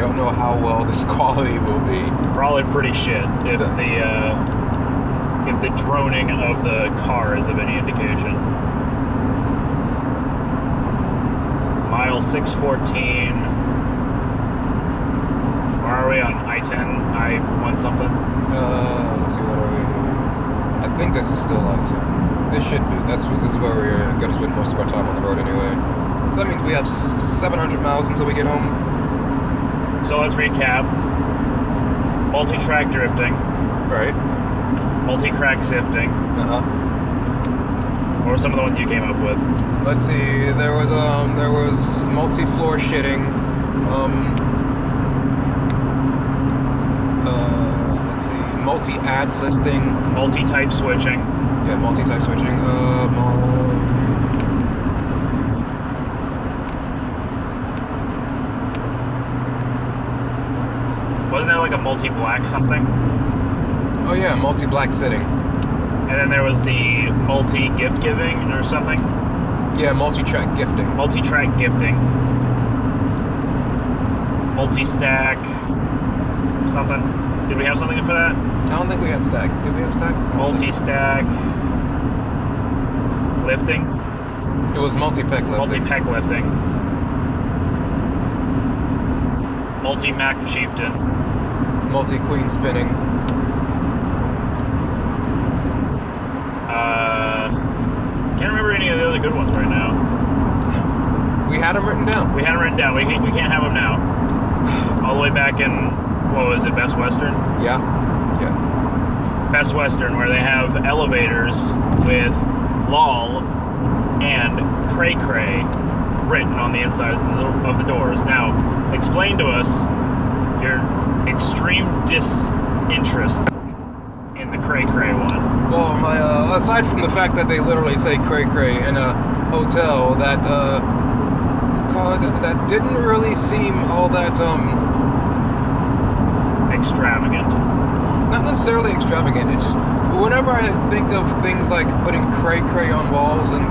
don't know how well this quality will be. Probably pretty shit if the droning of the car is of any indication. Mile 614. Where are we on I-10? I-1 something? Let's see, what are we? I think this is still I-10. This should be. This is where we're going to spend most of our time on the road anyway. So that means we have 700 miles until we get home. So let's recap. Multi-track drifting. Right. Multi-crack sifting. Uh-huh. What were some of the ones you came up with? Let's see. There was multi-floor shitting. Let's see. Multi-ad listing. Multi-type switching. Yeah, multi-type switching. Wasn't there like a multi-black something? Oh yeah, multi-black sitting. And then there was the multi-gift giving or something? Yeah, multi-track gifting. Multi-track gifting. Multi-stack something. Did we have something for that? I don't think we had stack. Did we have stack? Multi-stack lifting. It was multi-pec lifting. Multi-pec lifting. Multi-Mac chieftain. Multi-queen spinning. Can't remember any of the other good ones right now. We had them written down. We had them written down. We can't have them now. All the way back in, what was it, Best Western? Yeah. Yeah. Best Western, where they have elevators with LOL and cray cray written on the insides of the doors. Now, explain to us your extreme disinterest in the cray cray one. Well, aside from the fact that they literally say cray cray in a hotel, that didn't really seem all that extravagant. Not necessarily extravagant. It just, whenever I think of things like putting cray cray on walls and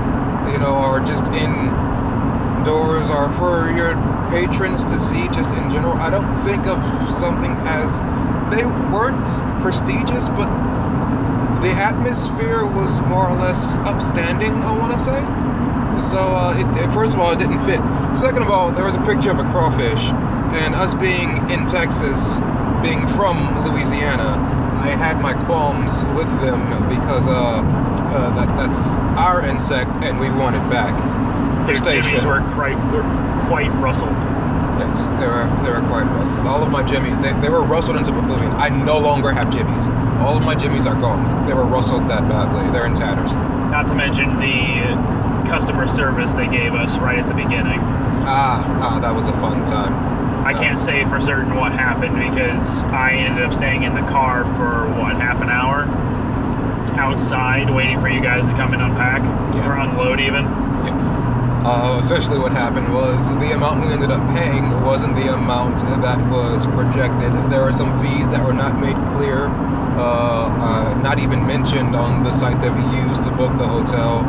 or just indoors or for your patrons to see just in general, I don't think of something as, they weren't prestigious, but the atmosphere was more or less upstanding, I want to say. So, first of all, it didn't fit. Second of all, there was a picture of a crawfish, and us being in Texas, being from Louisiana, I had my qualms with them because that's our insect, and we want it back. Their jimmies were quite rustled. Yes, they were quite rustled. All of my jimmies, they were rustled into oblivion. I no longer have jimmies. All of my jimmies are gone. They were rustled that badly. They're in tatters. Not to mention the customer service they gave us right at the beginning. That was a fun time. I can't say for certain what happened because I ended up staying in the car for, half an hour? Outside, waiting for you guys to come and unpack, or unload even. Yeah. Essentially what happened was the amount we ended up paying wasn't the amount that was projected. There were some fees that were not made clear, not even mentioned on the site that we used to book the hotel,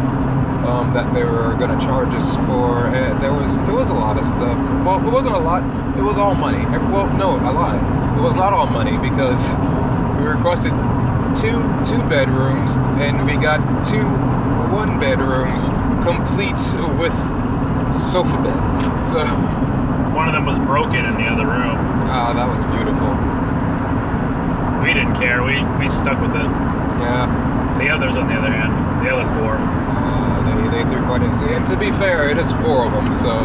that they were going to charge us for. There was a lot of stuff. Well, it wasn't a lot. It was all money. Well, no, I lied. It was not all money because we requested two bedrooms and we got 2 one-bedrooms complete with sofa beds. So one of them was broken in the other room. That was beautiful. We didn't care. We stuck with it. Yeah. The others, on the other hand, the other 4. They threw quite easy. And to be fair, it is 4 of them. So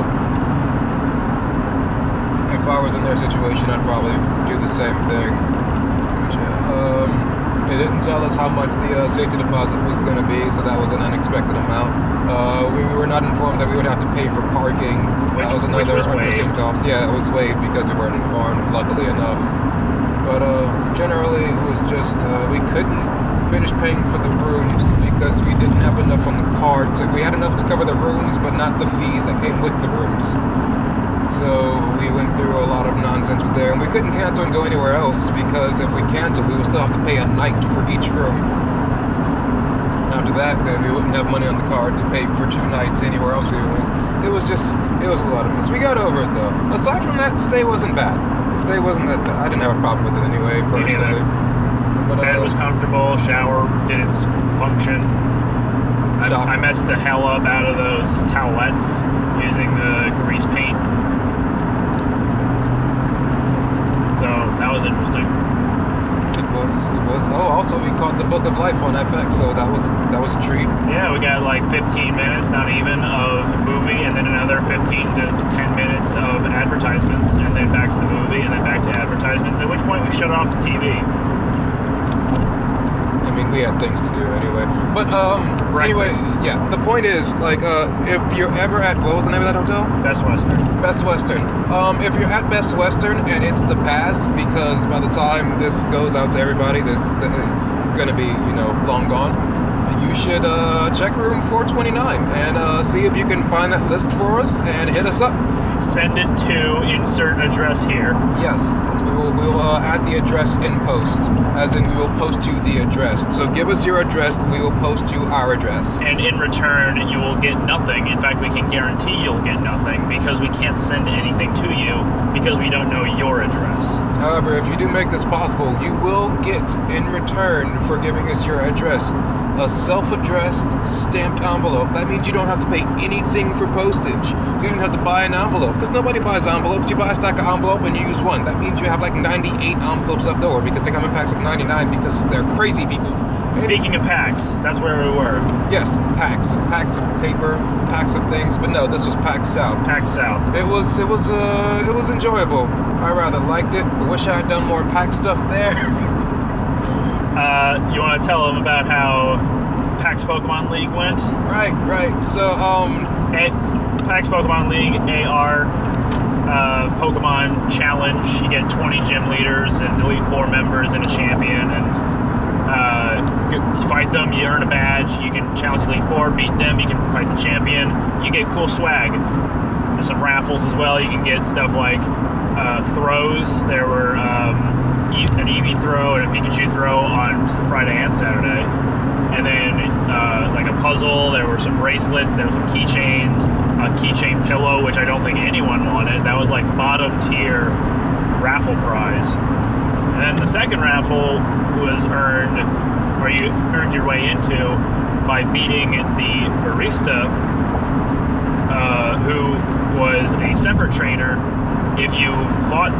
if I was in their situation, I'd probably do the same thing. They didn't tell us how much the safety deposit was going to be, so that was an unexpected amount. We were not informed that we would have to pay for parking. That was another unforeseen cost. Yeah, it was waived because we weren't informed, luckily enough. But generally, it was just, we couldn't finish paying for the rooms because we didn't have enough on the card. We had enough to cover the rooms, but not the fees that came with the rooms. So we went through a lot of nonsense with there, and we couldn't cancel and go anywhere else because if we canceled, we would still have to pay a night for each room. After that, then we wouldn't have money on the card to pay for 2 nights anywhere else we went. It was a lot of mess. We got over it though. Aside from that, stay wasn't bad. stay wasn't that. I didn't have a problem with it anyway, personally. But, Bed was comfortable. Shower did its function. I messed the hell up out of those towelettes using the grease paint. So that was interesting. It was. Oh, also we caught the Book of Life on FX, so that was a treat. Yeah, we got like 15 minutes, not even, of movie, and then another 15 to 10 minutes of advertisements, and then back to the movie, and then back to advertisements, at which point we shut off the TV. I mean, we had things to do anyway. But, anyways, yeah, the point is, like, if you're ever at, what was the name of that hotel? Best Western. Best Western. If you're at Best Western and it's the pass, because by the time this goes out to everybody, it's gonna be, long gone. You should check room 429 and see if you can find that list for us and hit us up. Send it to insert address here. Yes, we will add the address in post, as in we will post you the address. So give us your address, we will post you our address. And in return, you will get nothing. In fact, we can guarantee you'll get nothing because we can't send anything to you because we don't know your address. However, if you do make this possible, you will get in return for giving us your address a self-addressed stamped envelope. That means you don't have to pay anything for postage. You don't have to buy an envelope, because nobody buys envelopes. You buy a stack of envelope and you use one. That means you have like 98 envelopes left over because they come in packs of 99 because they're crazy people. Speaking of PAX, that's where we were. Yes, PAX. PAX of paper, PAX of things, but no, this was PAX South. PAX South. It was enjoyable. I rather liked it. I wish I had done more PAX stuff there. You want to tell them about how PAX Pokémon League went? Right. So, PAX Pokémon League AR Pokemon Challenge. You get 20 gym leaders and Elite Four members and a champion, and you fight them. You earn a badge. You can challenge Elite Four, beat them. You can fight the champion. You get cool swag. There's some raffles as well. You can get stuff like throws. There were an Eevee throw and a Pikachu throw on Friday and Saturday, and then like a puzzle. There were some bracelets. There were some keychains, a keychain pillow, which I don't think anyone wanted. That was like bottom tier raffle prize. And then the second raffle was you earned your way into by beating the barista, who was a separate trainer. If you fought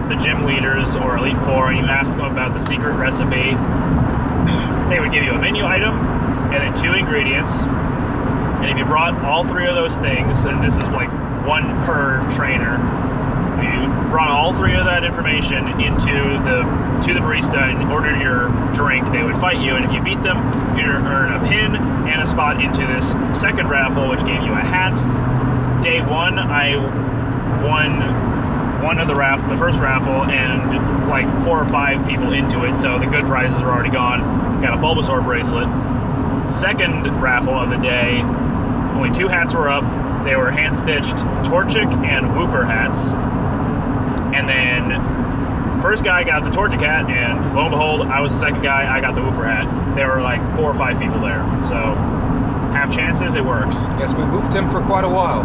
the gym leaders or Elite Four and you asked them about the secret recipe, they would give you a menu item and then 2 ingredients. And if you brought all 3 of those things, and this is like 1 per trainer, you brought all 3 of that information to the barista and ordered your drink, they would fight you. And if you beat them, you'd earn a pin and a spot into this second raffle, which gave you a hat. Day 1, I won one of the first raffle, and like 4 or 5 people into it, so the good prizes are already gone. Got a Bulbasaur bracelet. Second raffle of the day, only 2 hats were up. They were hand-stitched Torchic and Wooper hats. And then first guy got the Torchic hat, and lo and behold, I was the second guy, I got the Wooper hat. There were like 4 or 5 people there, so have chances, it works. Yes, we whooped him for quite a while.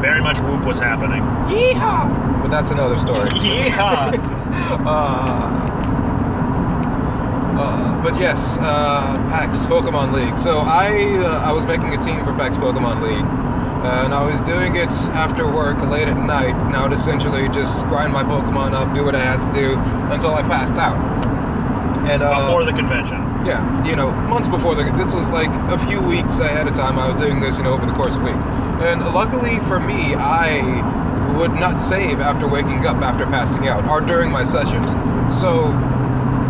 Very much whoop was happening. Yeehaw! But that's another story. Yeehaw! But yes, PAX Pokemon League. So I was making a team for PAX Pokemon League, and I was doing it after work late at night, and I would essentially just grind my Pokemon up, do what I had to do, until I passed out. And before the convention. Yeah, months before this was like a few weeks ahead of time. I was doing this, over the course of weeks. And luckily for me, I would not save after waking up after passing out, or during my sessions. So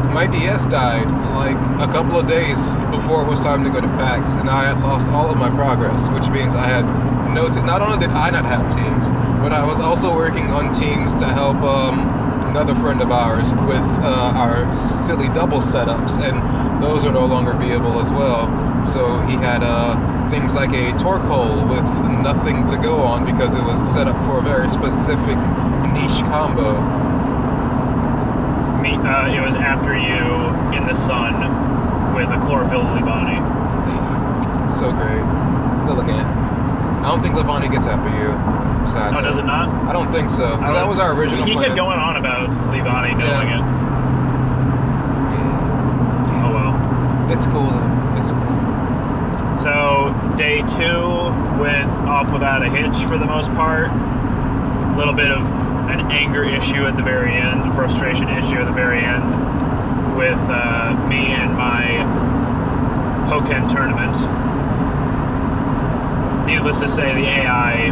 my DS died like a couple of days before it was time to go to PAX, and I had lost all of my progress, which means I had no not only did I not have teams, but I was also working on teams to help another friend of ours with our silly double setups, and those are no longer viable as well. So he had things like a torque hole with nothing to go on because it was set up for a very specific niche combo. It was after you in the sun with a chlorophyll Libani. So great. Good looking at. I don't think Libani gets after you. that. Oh, does it not? I don't think so. That was our original He plan. kept going on about Livani doing it. Oh well. It's cool though. It's cool. So day 2 went off without a hitch for the most part. A little bit of an anger issue at the very end, a frustration issue at the very end with me and my Pokémon tournament. Needless to say, the AI,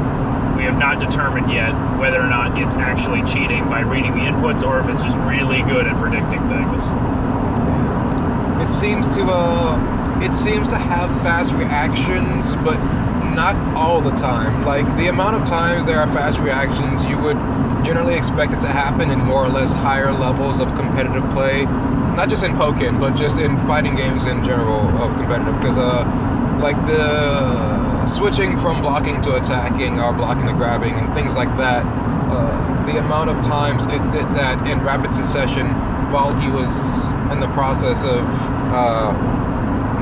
we have not determined yet whether or not it's actually cheating by reading the inputs or if it's just really good at predicting things. It seems to have fast reactions, but not all the time. Like, the amount of times there are fast reactions, you would generally expect it to happen in more or less higher levels of competitive play. Not just in Pokken, but just in fighting games in general of competitive. Because, like, the switching from blocking to attacking or blocking to grabbing and things like that, the amount of times it did that in rapid succession while he was in the process of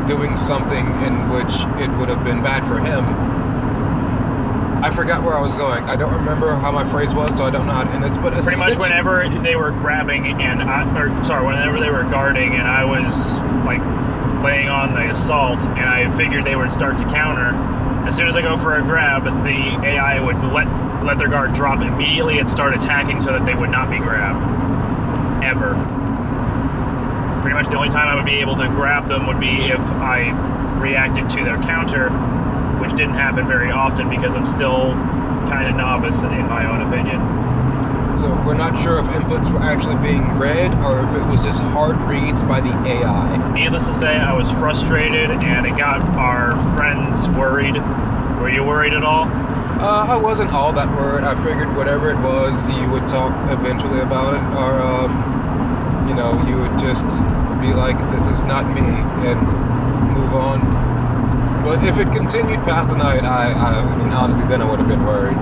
doing something in which it would have been bad for him. I forgot where I was going. I don't remember how my phrase was, so I don't know how to end this. But pretty much whenever they were grabbing and whenever they were guarding, and I was like laying on the assault, and I figured they would start to counter. As soon as I go for a grab, the AI would let their guard drop immediately and start attacking so that they would not be grabbed ever. Pretty much the only time I would be able to grab them would be if I reacted to their counter, which didn't happen very often because I'm still kind of novice in my own opinion. So we're not sure if inputs were actually being read or if it was just hard reads by the AI. Needless to say, I was frustrated and it got our friends worried. Were you worried at all? I wasn't all that worried. I figured whatever it was, you would talk eventually about it, or you would just be like, this is not me, and move on. But if it continued past the night, I mean, honestly, then I would have been worried.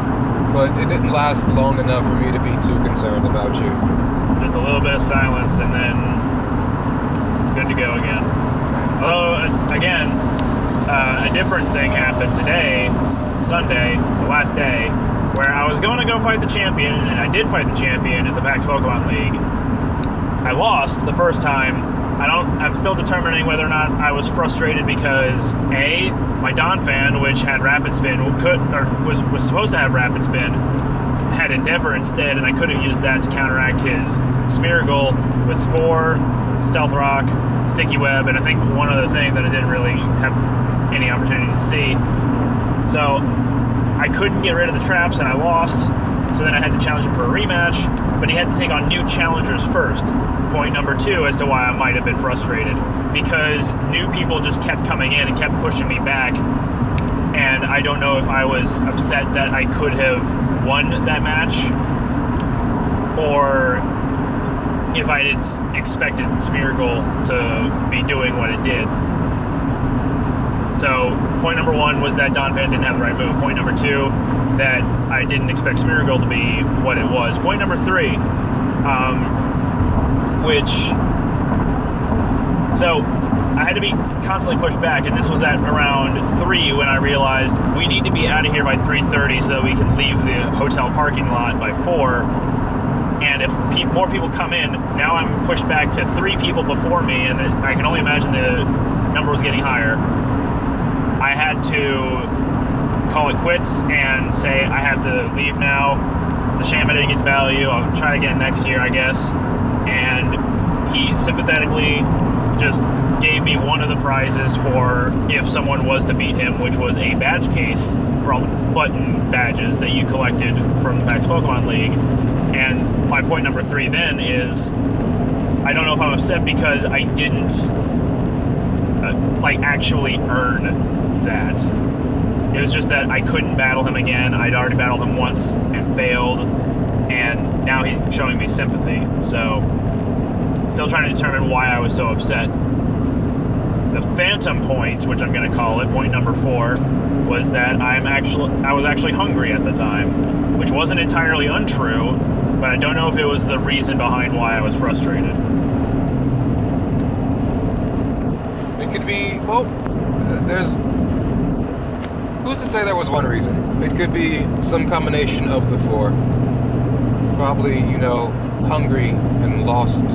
But it didn't last long enough for me to be too concerned about you. Just a little bit of silence, and then good to go again. Although, again, a different thing happened today, Sunday, the last day, where I was going to go fight the champion, and I did fight the champion at the PAX Pokémon League. I lost the first time. I'm still determining whether or not I was frustrated because A, my Donphan, which had Rapid Spin, was supposed to have Rapid Spin, had Endeavor instead, and I could have used that to counteract his Smeargle with Spore, Stealth Rock, Sticky Web, and I think one other thing that I didn't really have any opportunity to see. So I couldn't get rid of the traps and I lost, so then I had to challenge him for a rematch, but he had to take on new challengers first. Point number 2 as to why I might have been frustrated, because new people just kept coming in and kept pushing me back, and I don't know if I was upset that I could have won that match, or if I had expected Smeargle to be doing what it did. So, point number 1 was that Donphan didn't have the right move. Point number 2, that I didn't expect Smeargle to be what it was. Point number 3, so I had to be constantly pushed back, and this was at around 3 when I realized we need to be out of here by 3:30 so that we can leave the hotel parking lot by 4. And if more people come in, now I'm pushed back to 3 people before me, and I can only imagine the number was getting higher. I had to call it quits and say I have to leave now. It's a shame I didn't get the value. I'll try again next year, I guess. And he sympathetically just gave me one of the prizes for if someone was to beat him, which was a badge case for all the button badges that you collected from the PAX Pokémon League. And my point number 3 then is, I don't know if I'm upset because I didn't actually earn that. It was just that I couldn't battle him again. I'd already battled him once and failed, and now he's showing me sympathy. So, still trying to determine why I was so upset. The phantom point, which I'm going to call it, point number 4, was that I was actually hungry at the time, which wasn't entirely untrue, but I don't know if it was the reason behind why I was frustrated. It could be, well, there's Who's to say there was one reason? It could be some combination of the four. Probably, hungry and lost.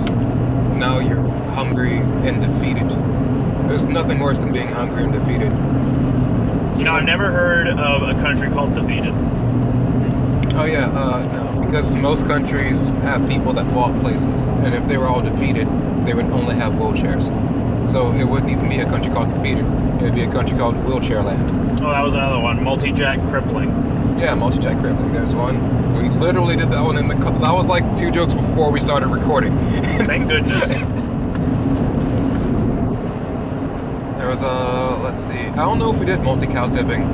Now you're hungry and defeated. There's nothing worse than being hungry and defeated. I've never heard of a country called Defeated. Oh yeah, no. Because most countries have people that walk places. And if they were all defeated, they would only have wheelchairs. So it wouldn't even be a country called Defeated. It would be a country called Wheelchair Land. Oh, that was another one. Multi-jack crippling. Yeah, multi-jack crippling. There's one. We literally did that one in the... That was like 2 jokes before we started recording. Thank goodness. There was a... Let's see. I don't know if we did multi-cow tipping.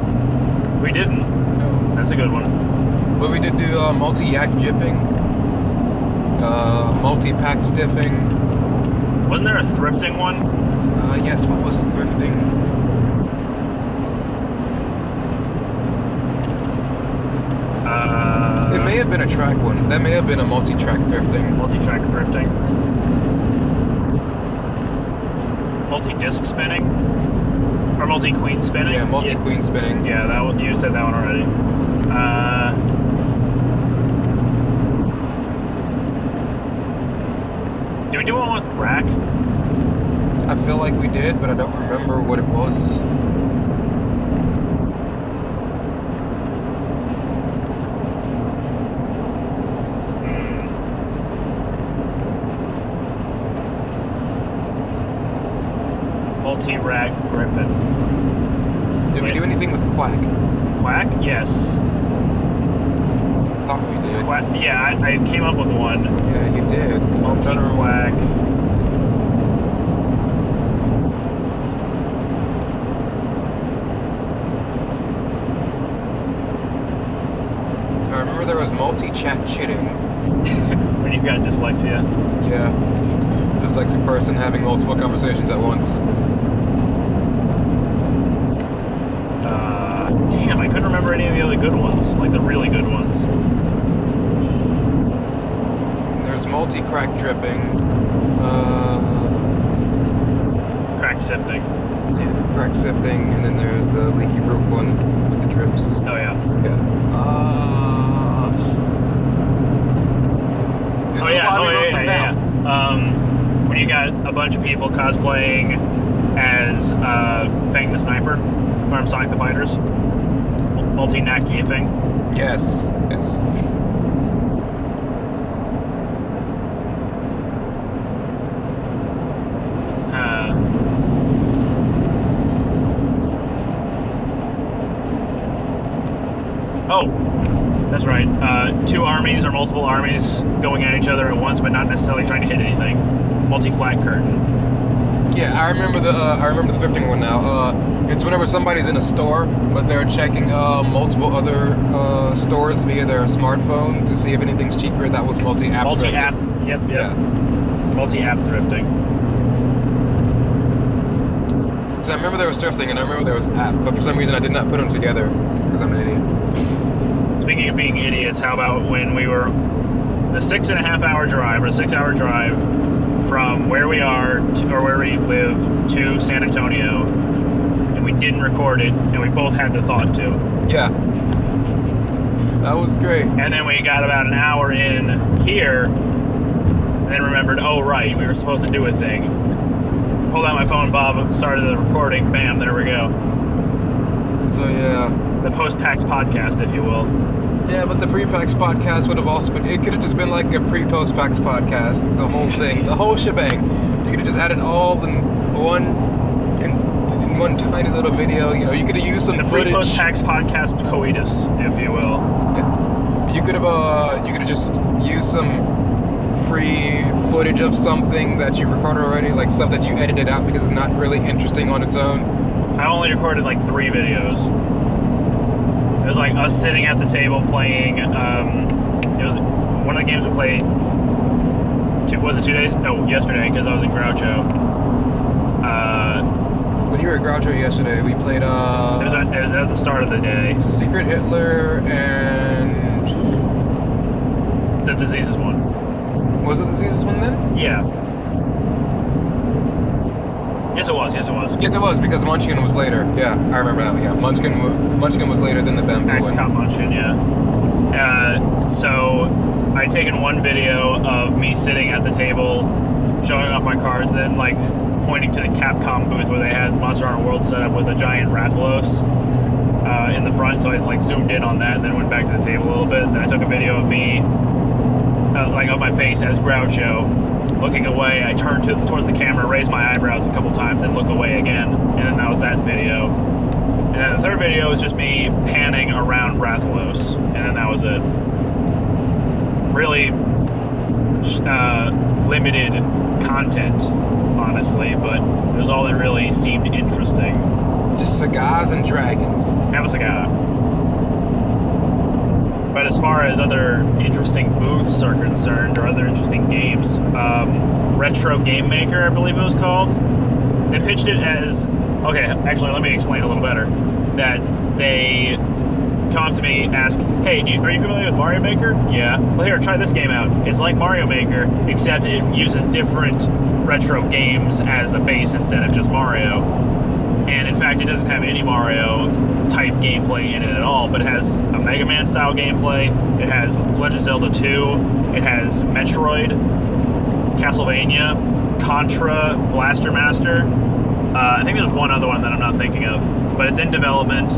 We didn't. No. That's a good one. But we did do multi-yak jipping. Multi-pack stiffing. Wasn't there a thrifting one? Yes, what was thrifting? It may have been a track one. That may have been a multi-track thrifting. Multi-track thrifting. Multi-disc spinning? Or multi-queen spinning? Yeah, multi-queen spinning. Yeah, that one, you said that one already. Did we do one with rack? I feel like we did, but I don't remember what it was. Multi-rack griffin. Did we do anything with quack? Quack? Yes. Thought we did. Quack? Yeah, I came up with one. Yeah, you did. Multi-quack. I remember there was multi-chat chitting. When you've got dyslexia. Yeah. Dyslexic person having multiple conversations at once. Damn, I couldn't remember any of the other good ones, like the really good ones. There's multi-crack dripping. Crack sifting. Yeah, crack sifting, and then there's the leaky roof one with the drips. Oh yeah. Yeah. This is why we wrote them down. When you got a bunch of people cosplaying as Fang the Sniper from Sonic the Fighters, multi-Naki thing. Yes, yes. Oh, that's right. 2 armies or multiple armies going at each other at once, but not necessarily trying to hit anything. Multi-flat curtain. Yeah, I remember the thrifting one now. It's whenever somebody's in a store, but they're checking multiple other stores via their smartphone to see if anything's cheaper. That was multi-app. Multi-app. thrifting. Yep. Yeah. Multi-app thrifting. So I remember there was thrifting and I remember there was app, but for some reason I did not put them together because I'm an idiot. Speaking of being idiots, how about when we were the 6.5-hour drive or 6-hour drive from where we are to, or where we live to San Antonio, and we didn't record it, and we both had the thought to. Yeah. That was great. And then we got about an hour in here, and then remembered, oh right, we were supposed to do a thing. Pulled out my phone, Bob, started the recording, bam, there we go. So yeah. The Post-PAX podcast, if you will. Yeah, but the pre-PAX podcast would have also been, it could have just been like a pre-post-PAX podcast, the whole thing, the whole shebang. You could have just added all in one tiny little video, you could have used some footage. The pre-post-PAX podcast coitus, if you will. Yeah. You could have just used some free footage of something that you recorded already, like stuff that you edited out because it's not really interesting on its own. I only recorded like 3 videos. It was like us sitting at the table playing, it was one of the games we played, was it 2 days? No, yesterday, because I was in Groucho. When you were at Groucho yesterday, we played, it was at the start of the day. Secret Hitler and... The Diseases one. Was it the Diseases one then? Yeah. Yes, it was. Yes, it was. Yes, it was, because Munchkin was later. Yeah, I remember now. Yeah, Munchkin was later than the Bamboo PAX one. South Munchkin, yeah. So I'd taken one video of me sitting at the table, showing off my cards, then like pointing to the Capcom booth where they had Monster Hunter World set up with a giant Rathalos in the front. So I like zoomed in on that, and then went back to the table a little bit. Then I took a video of me, like of my face as Groucho, looking away. I turned towards the camera, raised my eyebrows a couple times, then look away again, and then that was that video. And then the third video was just me panning around Rathalos, and then that was it. Really limited content, honestly, but it was all that really seemed interesting. Just cigars and dragons. Have a cigar. But as far as other interesting booths are concerned, or other interesting games, Retro Game Maker, I believe it was called, they pitched it as, okay, actually, let me explain a little better, that they come up to me, ask, hey, are you familiar with Mario Maker? Yeah. Well, here, try this game out. It's like Mario Maker, except it uses different retro games as a base instead of just Mario. And in fact, it doesn't have any Mario type gameplay in it at all, but it has a Mega Man style gameplay, it has Legend of Zelda 2, it has Metroid, Castlevania, Contra, Blaster Master. I think there's one other one that I'm not thinking of, but it's in development.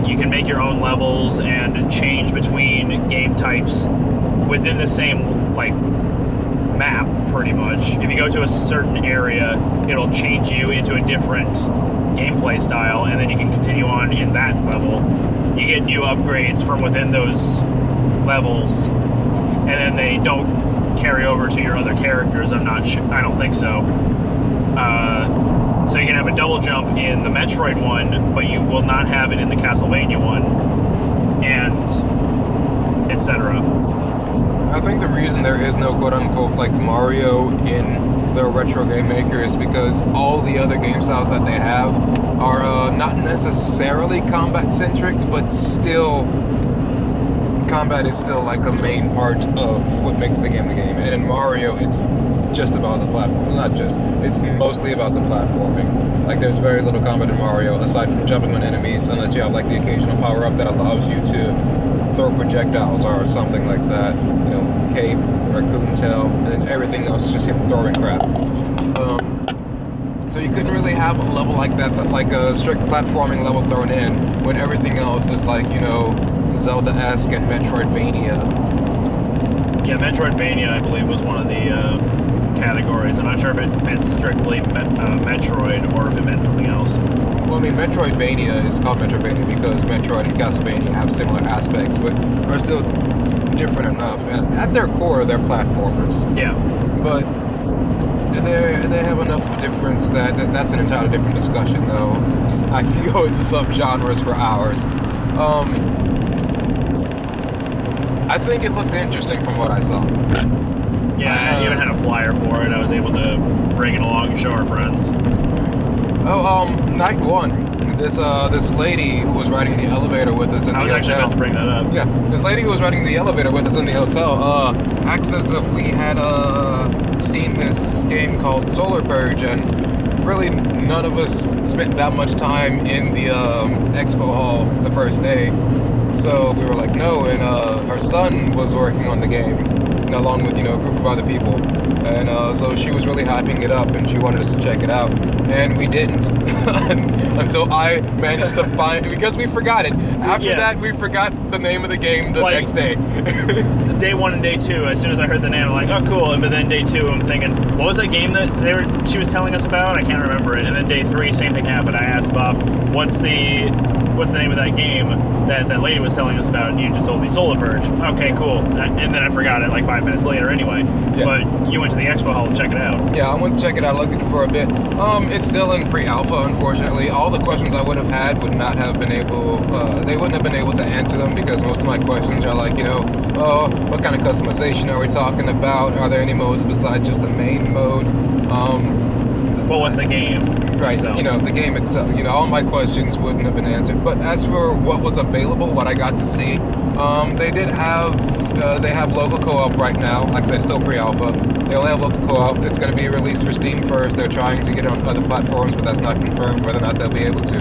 You can make your own levels and change between game types within the same like map, pretty much. If you go to a certain area, it'll change you into a different gameplay style, and then you can continue on in that level. You get new upgrades from within those levels, and then they don't carry over to your other characters. I don't think so. So you can have a double jump in the Metroid one, but you will not have it in the Castlevania one, and etc. I think the reason there is no quote-unquote like Mario in the Retro Game Maker is because all the other game styles that they have are not necessarily combat-centric, but still combat is still like a main part of what makes the game the game. And in Mario, it's just about the platform. Not just. It's mostly about the platforming. Like, there's very little combat in Mario aside from jumping on enemies, unless you have like the occasional power-up that allows you to throw projectiles or something like that. You know, cape, raccoon tail, and everything else is just him throwing crap. So you couldn't really have a level like that, like a strict platforming level thrown in, when everything else is like, you know, Zelda-esque and Metroidvania. Yeah, Metroidvania, I believe, was one of the categories. I'm not sure if it meant strictly Metroid or if it meant something else. Well, I mean, Metroidvania is called Metroidvania because Metroid and Castlevania have similar aspects, but are still different enough. And at their core, they're platformers. Yeah. But they have enough difference that's an entirely different discussion, though. I can go into subgenres for hours. I think it looked interesting from what I saw. Yeah, I even had a flyer for it. I was able to bring it along and show our friends. Night one, this lady who was riding the elevator with us in the hotel. I was actually about to bring that up. Yeah, this lady who was riding the elevator with us in the hotel asked us if we had seen this game called Solar Purge, and really none of us spent that much time in the expo hall the first day. So we were like, no, and her son was working on the game, along with, you know, a group of other people. And so she was really hyping it up, and she wanted us to check it out. And we didn't, until I managed to find, because we forgot it. After that, we forgot the name of the game the next day. Day one and day two, as soon as I heard the name, I'm like, oh, cool. But then day two, I'm thinking, what was that game that she was telling us about? I can't remember it. And then day three, same thing happened. I asked Bob, what's the name of that game that lady was telling us about? And you just told me Solar Purge. Okay, cool. And then I forgot it like 5 minutes later anyway. Yeah. But you went to the expo hall to check it out. Yeah, I went to check it out, looked at it for a bit. It's still in pre-alpha, unfortunately. All the questions I would have had would not have been able, they wouldn't have been able to answer them, because most of my questions are like, you know, what kind of customization are we talking about? Are there any modes besides just the main mode? Well, with the game. Right, So. the game itself. All my questions wouldn't have been answered. But as for what was available, what I got to see, they have local co-op right now. Like I said, it's still pre-alpha. They only have local co-op. It's going to be released for Steam first. They're trying to get it on other platforms, but that's not confirmed whether or not they'll be able to.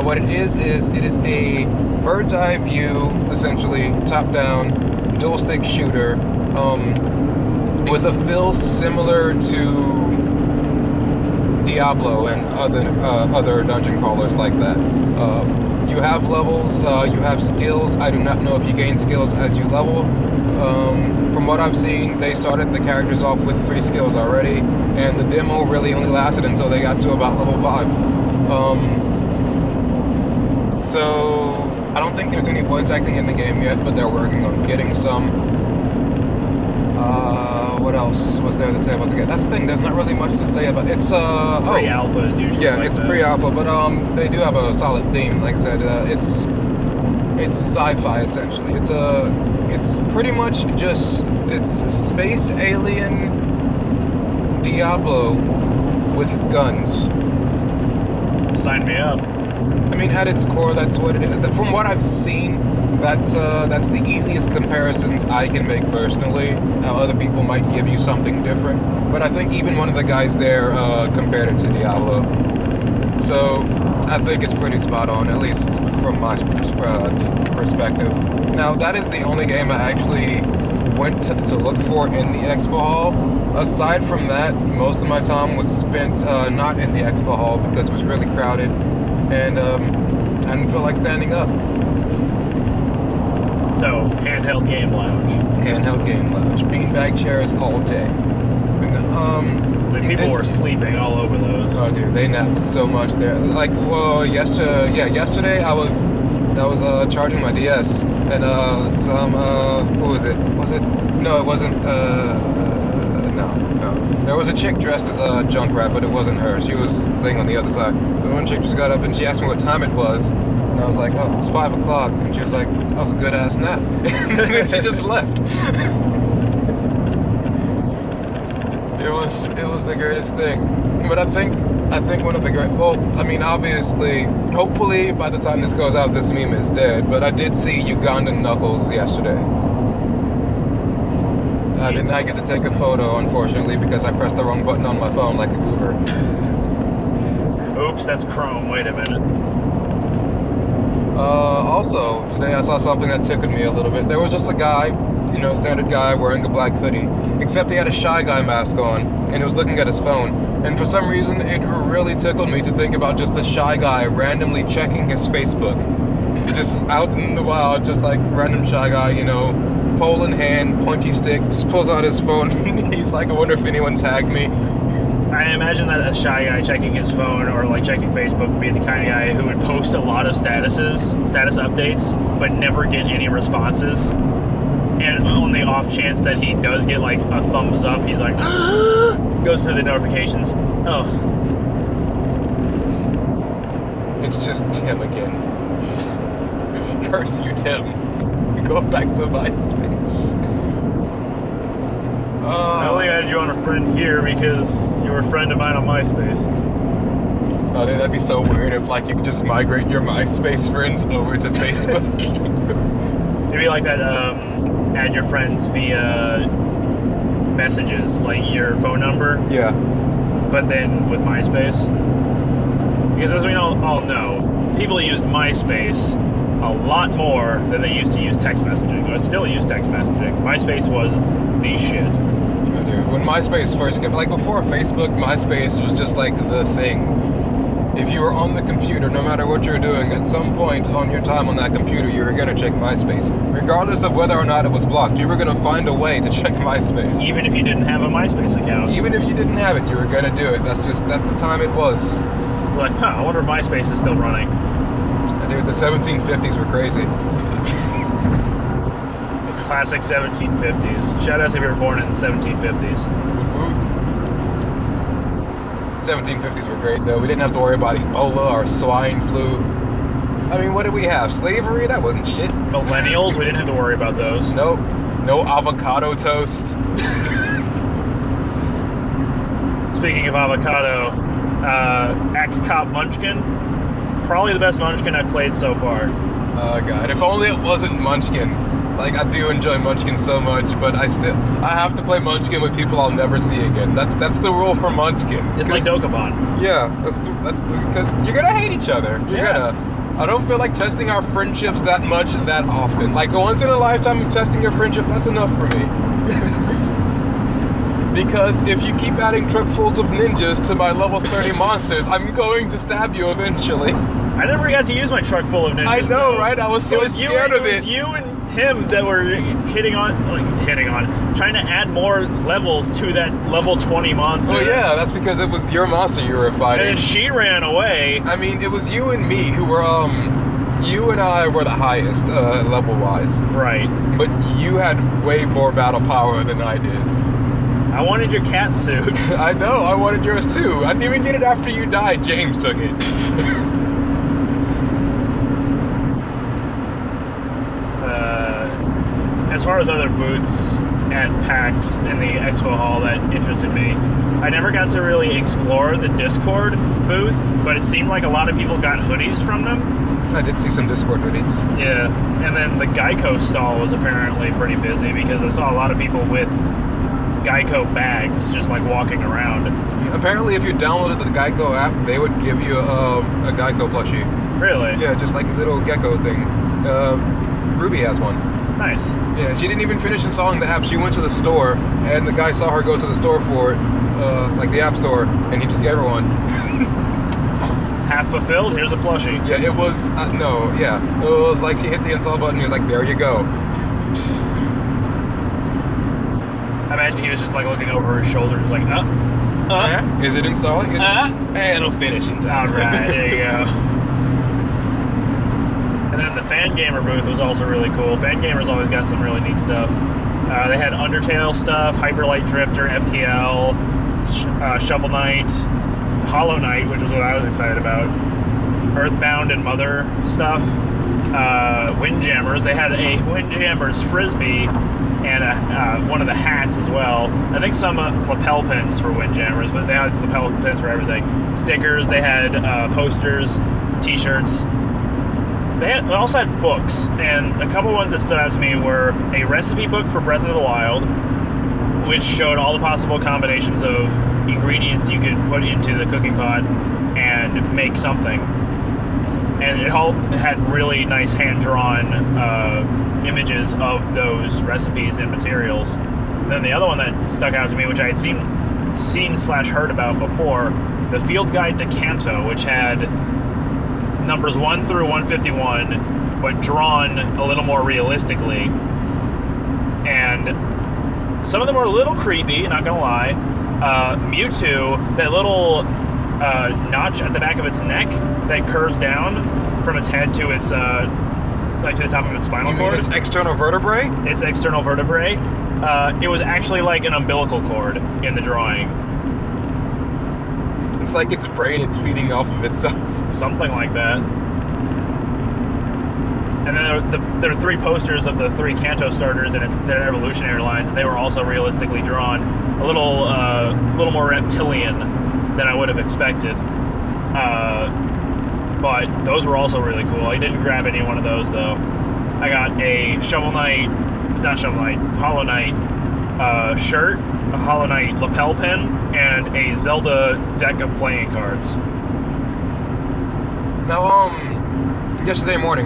What it is it is a bird's eye view, essentially top-down dual stick shooter, with a feel similar to Diablo and other dungeon crawlers like that. You have levels, you have skills. I do not know if you gain skills as you level. From what I've seen, they started the characters off with 3 skills already, and the demo really only lasted until they got to about level 5. So I don't think there's any voice acting in the game yet, but they're working on getting some. What else was there to say about the game? That's the thing. There's not really much to say about it. It's pre-alpha is usually. Yeah, like it's that. pre-alpha, but they do have a solid theme. Like I said, it's sci-fi essentially. It's pretty much just it's space alien Diablo with guns. Sign me up. I mean, at its core, that's what it is. From what I've seen, that's the easiest comparisons I can make personally. Now, other people might give you something different, but I think even one of the guys there compared it to Diablo. So I think it's pretty spot on, at least from my perspective. Now, that is the only game I actually went to look for in the expo hall. Aside from that, most of my time was spent not in the expo hall because it was really crowded, and I didn't feel like standing up. So, handheld game lounge. Handheld game lounge. Beanbag chairs all day. People were sleeping all over those. Oh, dude, they napped so much there. Like, well, yesterday I was charging my DS, and who was it? Was it? No, it wasn't. No. There was a chick dressed as a Junkrat, but it wasn't her. She was laying on the other side. But one chick just got up and she asked me what time it was. And I was like, oh, it's 5 o'clock. And she was like, that was a good ass nap. And then she just left. It was the greatest thing. But I think one of the great, well, I mean, obviously, hopefully by the time this goes out, this meme is dead. But I did see Ugandan Knuckles yesterday. I did not get to take a photo, unfortunately, because I pressed the wrong button on my phone like a goober. Oops, that's Chrome. Wait a minute. Also, today I saw something that tickled me a little bit. There was just a guy, standard guy wearing a black hoodie, except he had a Shy Guy mask on, and he was looking at his phone. And for some reason, it really tickled me to think about just a Shy Guy randomly checking his Facebook. Just out in the wild, just like random Shy Guy, pole in hand, pointy stick, just pulls out his phone. He's like, I wonder if anyone tagged me. I imagine that a Shy Guy checking his phone or like checking Facebook would be the kind of guy who would post a lot of status updates, but never get any responses. And on the off chance that he does get like a thumbs up, he's like, goes through the notifications. Oh. It's just Tim again. Curse you, Tim. Go back to MySpace. I only added you on a friend here because you were a friend of mine on MySpace. Oh, dude, that'd be so weird if like you could just migrate your MySpace friends over to Facebook. It'd be like that, add your friends via messages, like your phone number. Yeah. But then with MySpace. Because as we all know, people used MySpace a lot more than they used to use text messaging. Or still use text messaging. MySpace was the shit. Oh, dude. When MySpace first came, like before Facebook, MySpace was just like the thing. If you were on the computer, no matter what you're doing, at some point on your time on that computer, you were going to check MySpace. Regardless of whether or not it was blocked, you were going to find a way to check MySpace. Even if you didn't have a MySpace account. Even if you didn't have it, you were going to do it. That's the time it was. Like, I wonder if MySpace is still running. Dude, the 1750s were crazy. The classic 1750s. Shout out if you were born in the 1750s. 1750s were great, though. We didn't have to worry about Ebola or swine flu. I mean, what did we have? Slavery? That wasn't shit. Millennials? We didn't have to worry about those. Nope. No avocado toast. Speaking of avocado, Axe Cop Munchkin. Probably the best Munchkin I've played so far. Oh god, if only it wasn't Munchkin. Like, I do enjoy Munchkin so much, but I have to play Munchkin with people I'll never see again. That's the rule for Munchkin. It's like Dokapon. Yeah, that's because you're gonna hate each other. I don't feel like testing our friendships that much that often. Like, once in a lifetime of testing your friendship, that's enough for me. Because if you keep adding truckfuls of ninjas to my level 30 monsters, I'm going to stab you eventually. I never got to use my truck full of ninjas. I know, though. right? I was so scared of it. It was you and him that were trying to add more levels to that level 20 monster. Oh yeah, that's because it was your monster you were fighting. And then she ran away. I mean, it was you and me who were, you and I were the highest, level-wise. Right. But you had way more battle power than I did. I wanted your cat suit. I know, I wanted yours too. I didn't even get it after you died. James took it. As far as other booths at PAX in the expo hall that interested me, I never got to really explore the Discord booth, but it seemed like a lot of people got hoodies from them. I did see some Discord hoodies. Yeah, and then the Geico stall was apparently pretty busy because I saw a lot of people with Geico bags just like walking around. Apparently, if you downloaded the Geico app, they would give you a Geico plushie. Really? Yeah, just like a little gecko thing. Ruby has one. Nice. Yeah, she didn't even finish installing the app. She went to the store, and the guy saw her go to the store for it, like the app store, and he just gave her one. Half fulfilled, here's a plushie. Yeah, it was, it was like she hit the install button, he was like, there you go. I imagine he was just like looking over his shoulder, just like, is it installing? Hey, it'll finish in time. Alright, there you go. And then the Fan Gamer booth was also really cool. Fan Gamer's always got some really neat stuff. They had Undertale stuff, Hyper Light Drifter, FTL, Shovel Knight, Hollow Knight, which was what I was excited about, Earthbound and Mother stuff, Windjammers. They had a Windjammers Frisbee and one of the hats as well. I think some lapel pins for Windjammers, but they had lapel pins for everything. Stickers, they had posters, t-shirts. They also had books, and a couple ones that stood out to me were a recipe book for Breath of the Wild, which showed all the possible combinations of ingredients you could put into the cooking pot and make something. And it all had really nice hand-drawn images of those recipes and materials. And then the other one that stuck out to me, which I had seen/heard about before, the Field Guide to Kanto, which had numbers 1 through 151, but drawn a little more realistically. And some of them were a little creepy, not gonna lie. Mewtwo, that little notch at the back of its neck that curves down from its head to its like to the top of its spinal cord. Its external vertebrae? Its external vertebrae. It was actually like an umbilical cord in the drawing. It's like its brain is feeding off of itself. Something like that. And then there are 3 posters of the 3 Kanto starters and their evolutionary lines. They were also realistically drawn, a little more reptilian than I would have expected. But those were also really cool. I didn't grab any one of those though. I got a Hollow Knight shirt, a Hollow Knight lapel pin, and a Zelda deck of playing cards. Now, Saturday morning,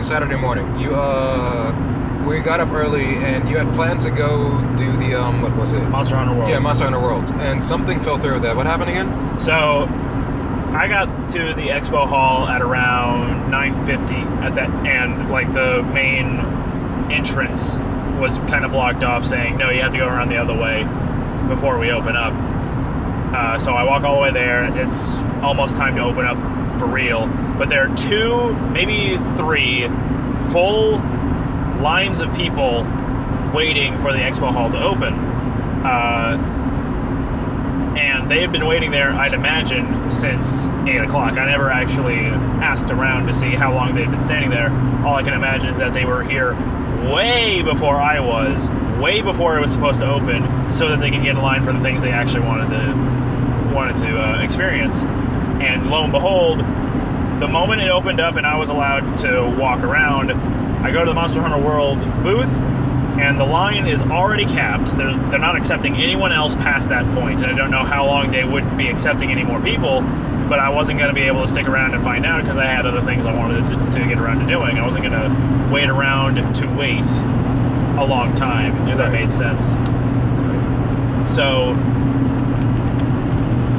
we got up early and you had planned to go do the, what was it? Monster Hunter World. Yeah, Monster Hunter World. And something fell through with that. What happened again? So, I got to the expo hall at around 9:50 and like the main entrance was kind of blocked off saying, no, you have to go around the other way before we open up. So I walk all the way there. It's almost time to open up for real. But there are 2, maybe 3 full lines of people waiting for the expo hall to open. And they have been waiting there, I'd imagine, since 8 o'clock. I never actually asked around to see how long they'd been standing there. All I can imagine is that they were here way before I was, way before it was supposed to open, so that they could get in line for the things they actually wanted to experience. And lo and behold, the moment it opened up and I was allowed to walk around, I go to the Monster Hunter World booth, and the line is already capped. They're not accepting anyone else past that point, and I don't know how long they would be accepting any more people, but I wasn't going to be able to stick around and find out because I had other things I wanted to get around to doing. I wasn't going to wait around to wait a long time, if that made sense. So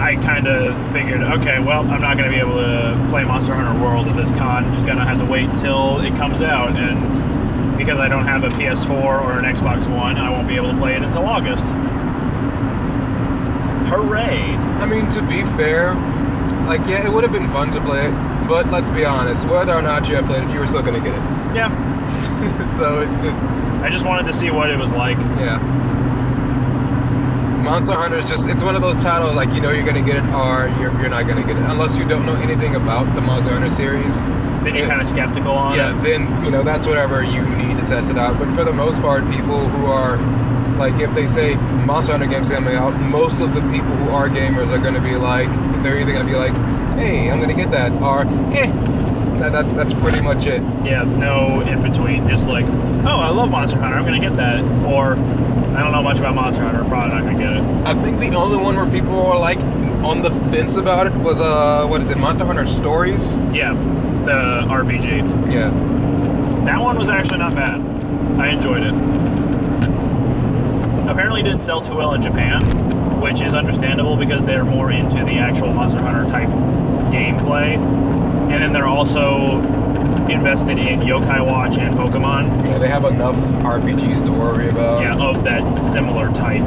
I kind of figured, okay, well, I'm not going to be able to play Monster Hunter World at this con. I'm just going to have to wait until it comes out, and because I don't have a PS4 or an Xbox One, I won't be able to play it until August. Hooray! I mean, to be fair, like, yeah, it would have been fun to play it, but let's be honest, whether or not you had played it, you were still going to get it. Yeah. So it's just... I just wanted to see what it was like. Yeah. Monster Hunter is just, it's one of those titles, like, you know you're going to get it or you're not going to get it. Unless you don't know anything about the Monster Hunter series. Then you're kind of skeptical on it. Yeah, then, you know, that's whatever you need to test it out. But for the most part, people who are, like, if they say Monster Hunter game's coming out, most of the people who are gamers are going to be like, they're either going to be like, hey, I'm going to get that, or, that's pretty much it. Yeah, no in between. Just like, oh, I love Monster Hunter, I'm going to get that. Or, I don't know much about Monster Hunter, I'm probably not going to get it. I think the only one where people are, like, on the fence about it was, what is it, Monster Hunter Stories? Yeah, the RPG. Yeah. That one was actually not bad. I enjoyed it. Apparently it didn't sell too well in Japan, which is understandable because they're more into the actual Monster Hunter type gameplay. And then they're also invested in Yokai Watch and Pokemon. Yeah, they have enough RPGs to worry about. Yeah, of that similar type.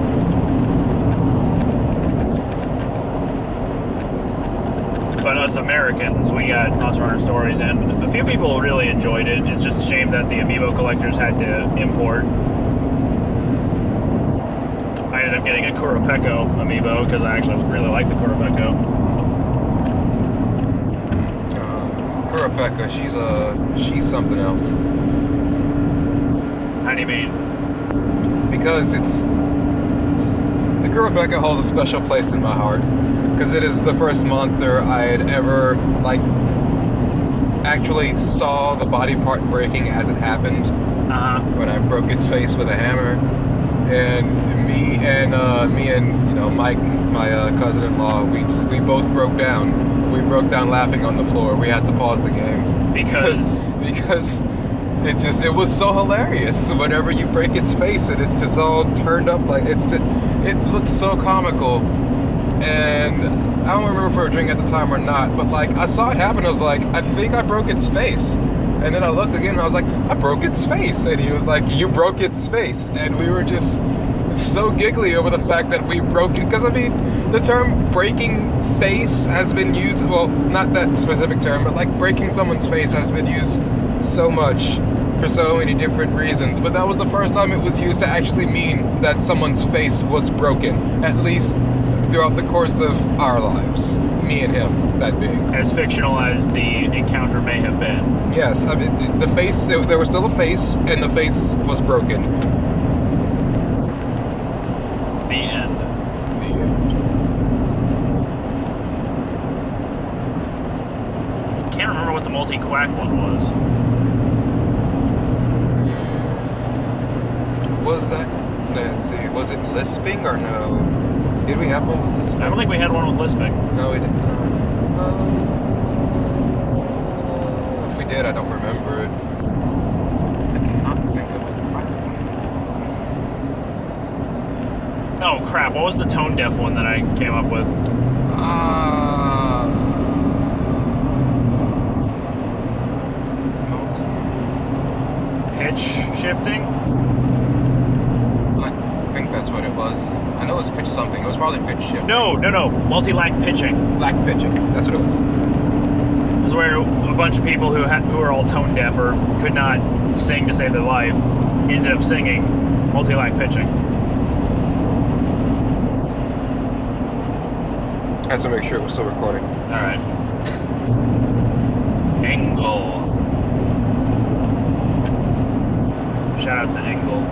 But us Americans, we got Monster Hunter Stories, and a few people really enjoyed it. It's just a shame that the amiibo collectors had to import. I ended up getting a Kurapeko amiibo because I actually really like the Kurapeko. Kurapeka, she's something else. How do you mean? Because the Kurapeka holds a special place in my heart. Because it is the first monster I had ever, like, actually saw the body part breaking as it happened. When I broke its face with a hammer. And me and you know, Mike, my cousin-in-law, we both broke down. We broke down laughing on the floor. We had to pause the game because it was so hilarious. Whenever you break its face and it's just all turned up, like, it looked so comical. And I don't remember if we were drinking at the time or not, but, like, I saw it happen. I was like, I think I broke its face. And then I looked again and I was like, I broke its face. And he was like, you broke its face. And we were just so giggly over the fact that we broke it. Because, I mean, the term breaking face has been used, well, not that specific term, but, like, breaking someone's face has been used so much for so many different reasons. But that was the first time it was used to actually mean that someone's face was broken. At least throughout the course of our lives. Me and him, that being. As fictional as the encounter may have been. Yes, I mean, the face, there was still a face, and the face was broken. The end. The end. Can't remember what the multi-quack one was. Was that, let's see, was it lisping or no? Did we have one with lisping? I don't think we had one with lisping. No, we didn't. If we did, I don't remember it. I cannot think of it. Oh crap, what was the tone deaf one that I came up with? Pitch shifting? I think that's what it was. I know it was pitch something. It was probably pitch shift. No. Multi-lac pitching. Lac pitching. That's what it was. It was where a bunch of people who were all tone deaf or could not sing to save their life ended up singing multi-lac pitching. I had to make sure it was still recording. Alright. Angle. Shout out to Angle.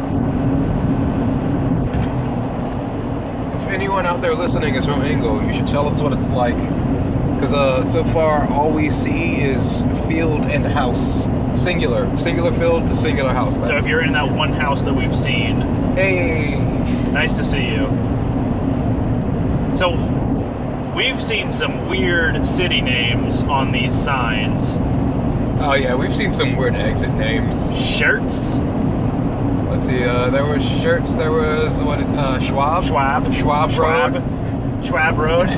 If anyone out there listening is from Ingo, you should tell us what it's like. Because so far all we see is field and house. Singular field, singular house. So if you're in that one house that we've seen, hey, nice to see you. So we've seen some weird city names on these signs. Oh yeah, we've seen some weird exit names. Shirts. Let's see. There was shirts. There was Schwab. Schwab Road. Schwab Road.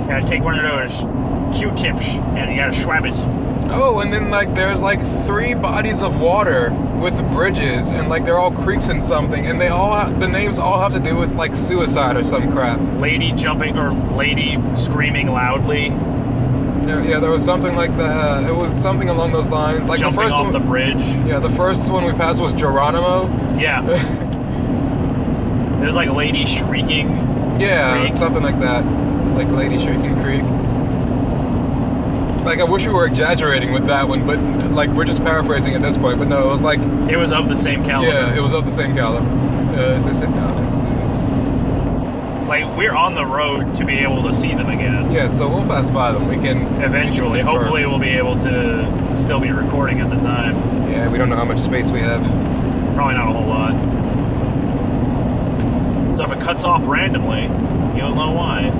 Gotta take one of those Q-tips and you gotta swab it. Oh, and then like there's like 3 bodies of water with bridges, and like they're all creeks and something, and the names all have to do with like suicide or some crap. Lady jumping or lady screaming loudly. Yeah, there was something like that. It was something along those lines. Like jumping the first off the bridge. Yeah, the first one we passed was Geronimo. Yeah. There's like lady shrieking. Yeah, Creek. something like that. Like Lady Shrieking Creek. Like I wish we were exaggerating with that one, but like we're just paraphrasing at this point. But no, it was like it was of the same caliber. Yeah, it was of the same caliber. Is this it now? Like we're on the road to be able to see them again. Yeah, so we'll pass by them. We can eventually. Hopefully, we'll be able to still be recording at the time. Yeah, we don't know how much space we have. Probably not a whole lot. So if it cuts off randomly, you don't know why.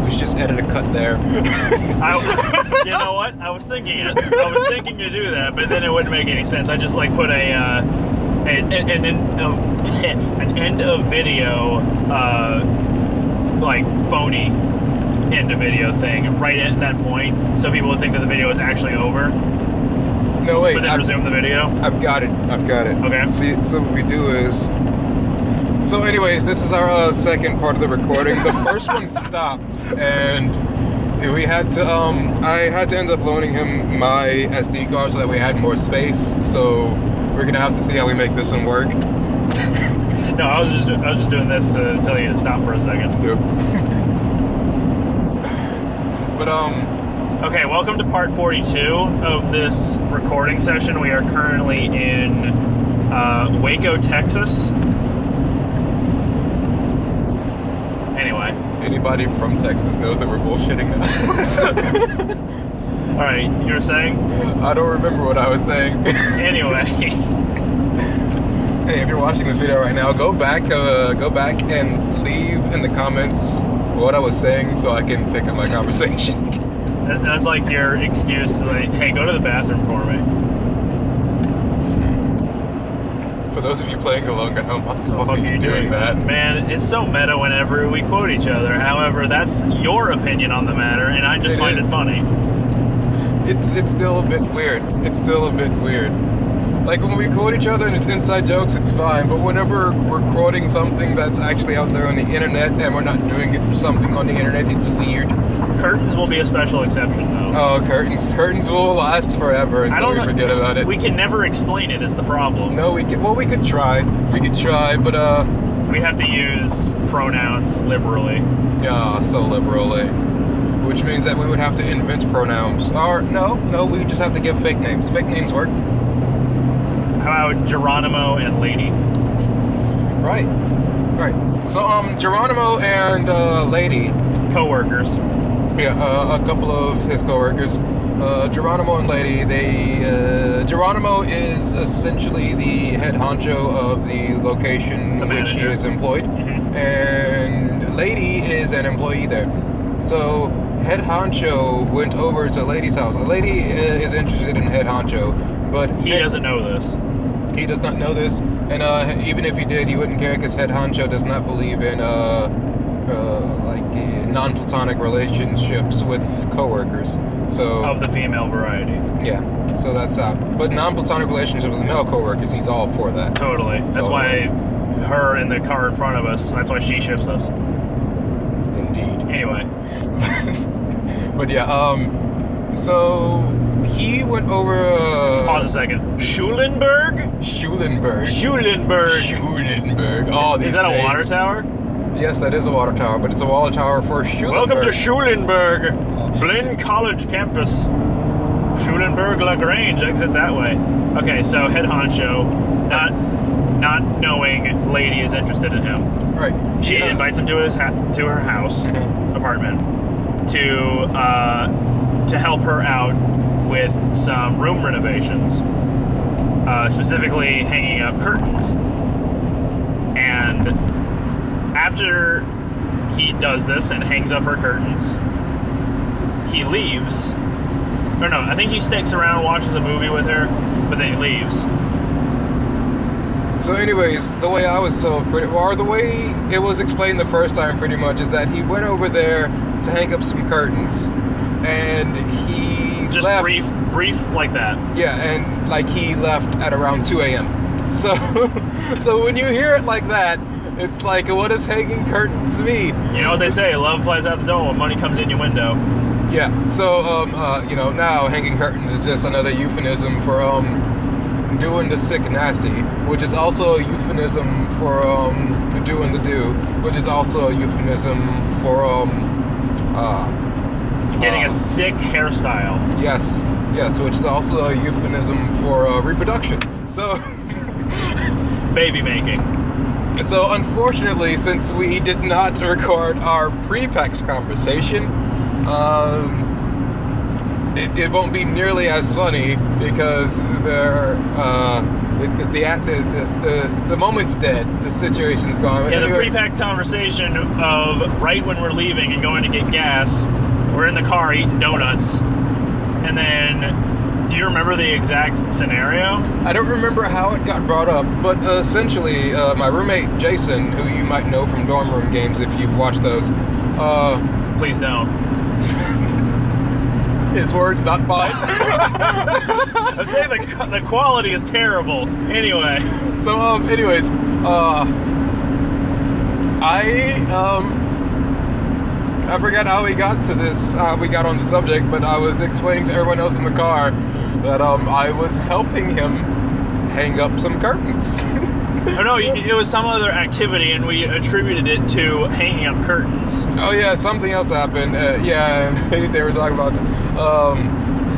We should just edit a cut there. You know what? I was thinking to do that, but then it wouldn't make any sense. I just like put an end of video, like phony end of video thing right at that point, so people would think that the video is actually over. No, wait. But then resume the video. I've got it. Okay. See, so what we do is. So anyways, this is our second part of the recording. The first one stopped, and we had to, I had to end up loaning him my SD card so that we had more space, so we're gonna have to see how we make this one work. No, I was just doing this to tell you to stop for a second. Yep. But, okay, welcome to part 42 of this recording session. We are currently in, Waco, Texas. Anyway. Anybody from Texas knows that we're bullshitting now. Alright, you were saying? I don't remember what I was saying. Anyway. Hey, if you're watching this video right now, go back and leave in the comments what I was saying so I can pick up my conversation. That's like your excuse to like, hey, go to the bathroom for me. For those of you playing along at home, what the fuck are you doing that? Man, it's so meta whenever we quote each other. However, that's your opinion on the matter, and I just find it funny. It's still a bit weird. Like when we quote each other and it's inside jokes, it's fine. But whenever we're quoting something that's actually out there on the internet and we're not doing it for something on the internet, it's weird. Curtains will be a special exception, though. Oh, curtains will last forever until we forget about it. We can never explain it is the problem. No, we could try. But we'd have to use pronouns liberally. Yeah, so liberally. Which means that we would have to invent pronouns. Or no, we just have to give fake names. Fake names work. How about Geronimo and Lady? Right. So Geronimo and Lady, co-workers. Yeah, a couple of his co-workers. Geronimo and Lady, Geronimo is essentially the head honcho of the location which he is employed, and Lady is an employee there. So head honcho went over to Lady's house. Lady is interested in head honcho, but he doesn't know this. He does not know this, and even if he did, he wouldn't care because head honcho does not believe in non-platonic relationships with coworkers. So of the female variety. Yeah, so that's out. But non-platonic relationships with male coworkers, he's all for that. Totally. That's why her in the car in front of us. That's why she ships us. Indeed. Anyway. But yeah, so he went over. Pause a second. Schulenburg. Oh, these is that names. A water tower? Yes, that is a water tower, but it's a water tower for Schulenburg. Welcome to Schulenburg, Blinn College campus. Schulenburg LaGrange, exit that way. Okay, so head honcho, not knowing Lady is interested in him. Right. She invites him to her house, apartment. to help her out with some room renovations, specifically hanging up curtains. And after he does this and hangs up her curtains, he leaves. Or no, I think he sticks around and watches a movie with her, but then he leaves. So anyways, the way the way it was explained the first time pretty much is that he went over there to hang up some curtains, and he just left, brief like that. Yeah, and like he left at around 2 a.m. So, so when you hear it like that, it's like, what does hanging curtains mean? You know what they say, love flies out the door when money comes in your window. Yeah, so, now hanging curtains is just another euphemism for, doing the sick nasty, which is also a euphemism for, doing the do, which is also a euphemism for, getting a sick hairstyle. Yes, which is also a euphemism for, reproduction. So... baby making. So unfortunately, since we did not record our pre-PAX conversation, it won't be nearly as funny because the moment's dead. The situation's gone. Yeah, Anyways, the pre-PAX conversation of right when we're leaving and going to get gas, we're in the car eating donuts, and then. Do you remember the exact scenario? I don't remember how it got brought up, but essentially, my roommate Jason, who you might know from Dorm Room Games if you've watched those, please don't. His words, not mine. I'm saying the quality is terrible. Anyway. So, anyways, I forgot how we got to this, we got on the subject, but I was explaining to everyone else in the car that I was helping him hang up some curtains. Oh no, it was some other activity and we attributed it to hanging up curtains. Oh yeah, something else happened. They were talking about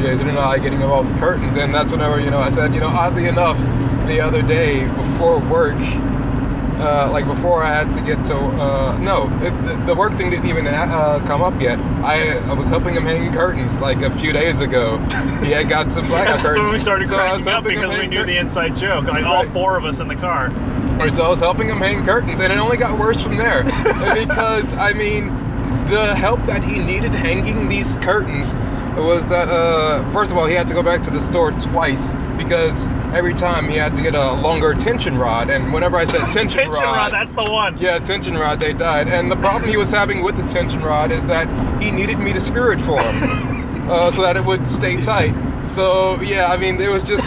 Jason and I getting involved with curtains, and that's whenever, I said, oddly enough, the other day before work, before I had to get to, the work thing didn't even come up yet. I was helping him hang curtains like a few days ago. He had got some blackout curtains. That's when we started cracking up because we knew the inside joke, like all four of us in the car. Right, so I was helping him hang curtains, and it only got worse from there. Because, the help that he needed hanging these curtains was that, first of all, he had to go back to the store twice because every time he had to get a longer tension rod, and whenever I said tension rod, that's the one. Yeah, tension rod, they died. And the problem he was having with the tension rod is that he needed me to screw it for him so that it would stay tight. So, yeah, it was just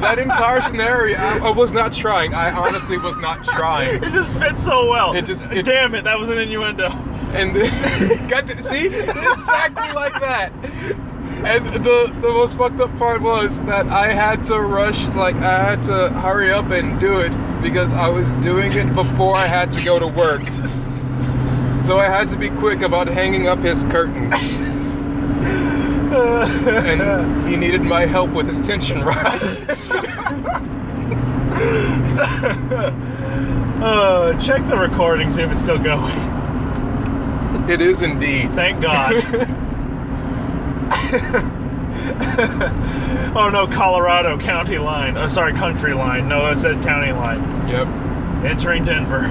that entire scenario. I was not trying. I honestly was not trying. It just fits so well. Damn it, that was an innuendo. And got to see exactly like that. And the most fucked up part was that I had to rush, I had to hurry up and do it because I was doing it before I had to go to work. So I had to be quick about hanging up his curtains. And he needed my help with his tension rod. Check the recording, see if it's still going. It is indeed. Thank God. Oh no, Colorado county line. Oh, sorry, country line. No, that said county line. Yep. Entering Denver.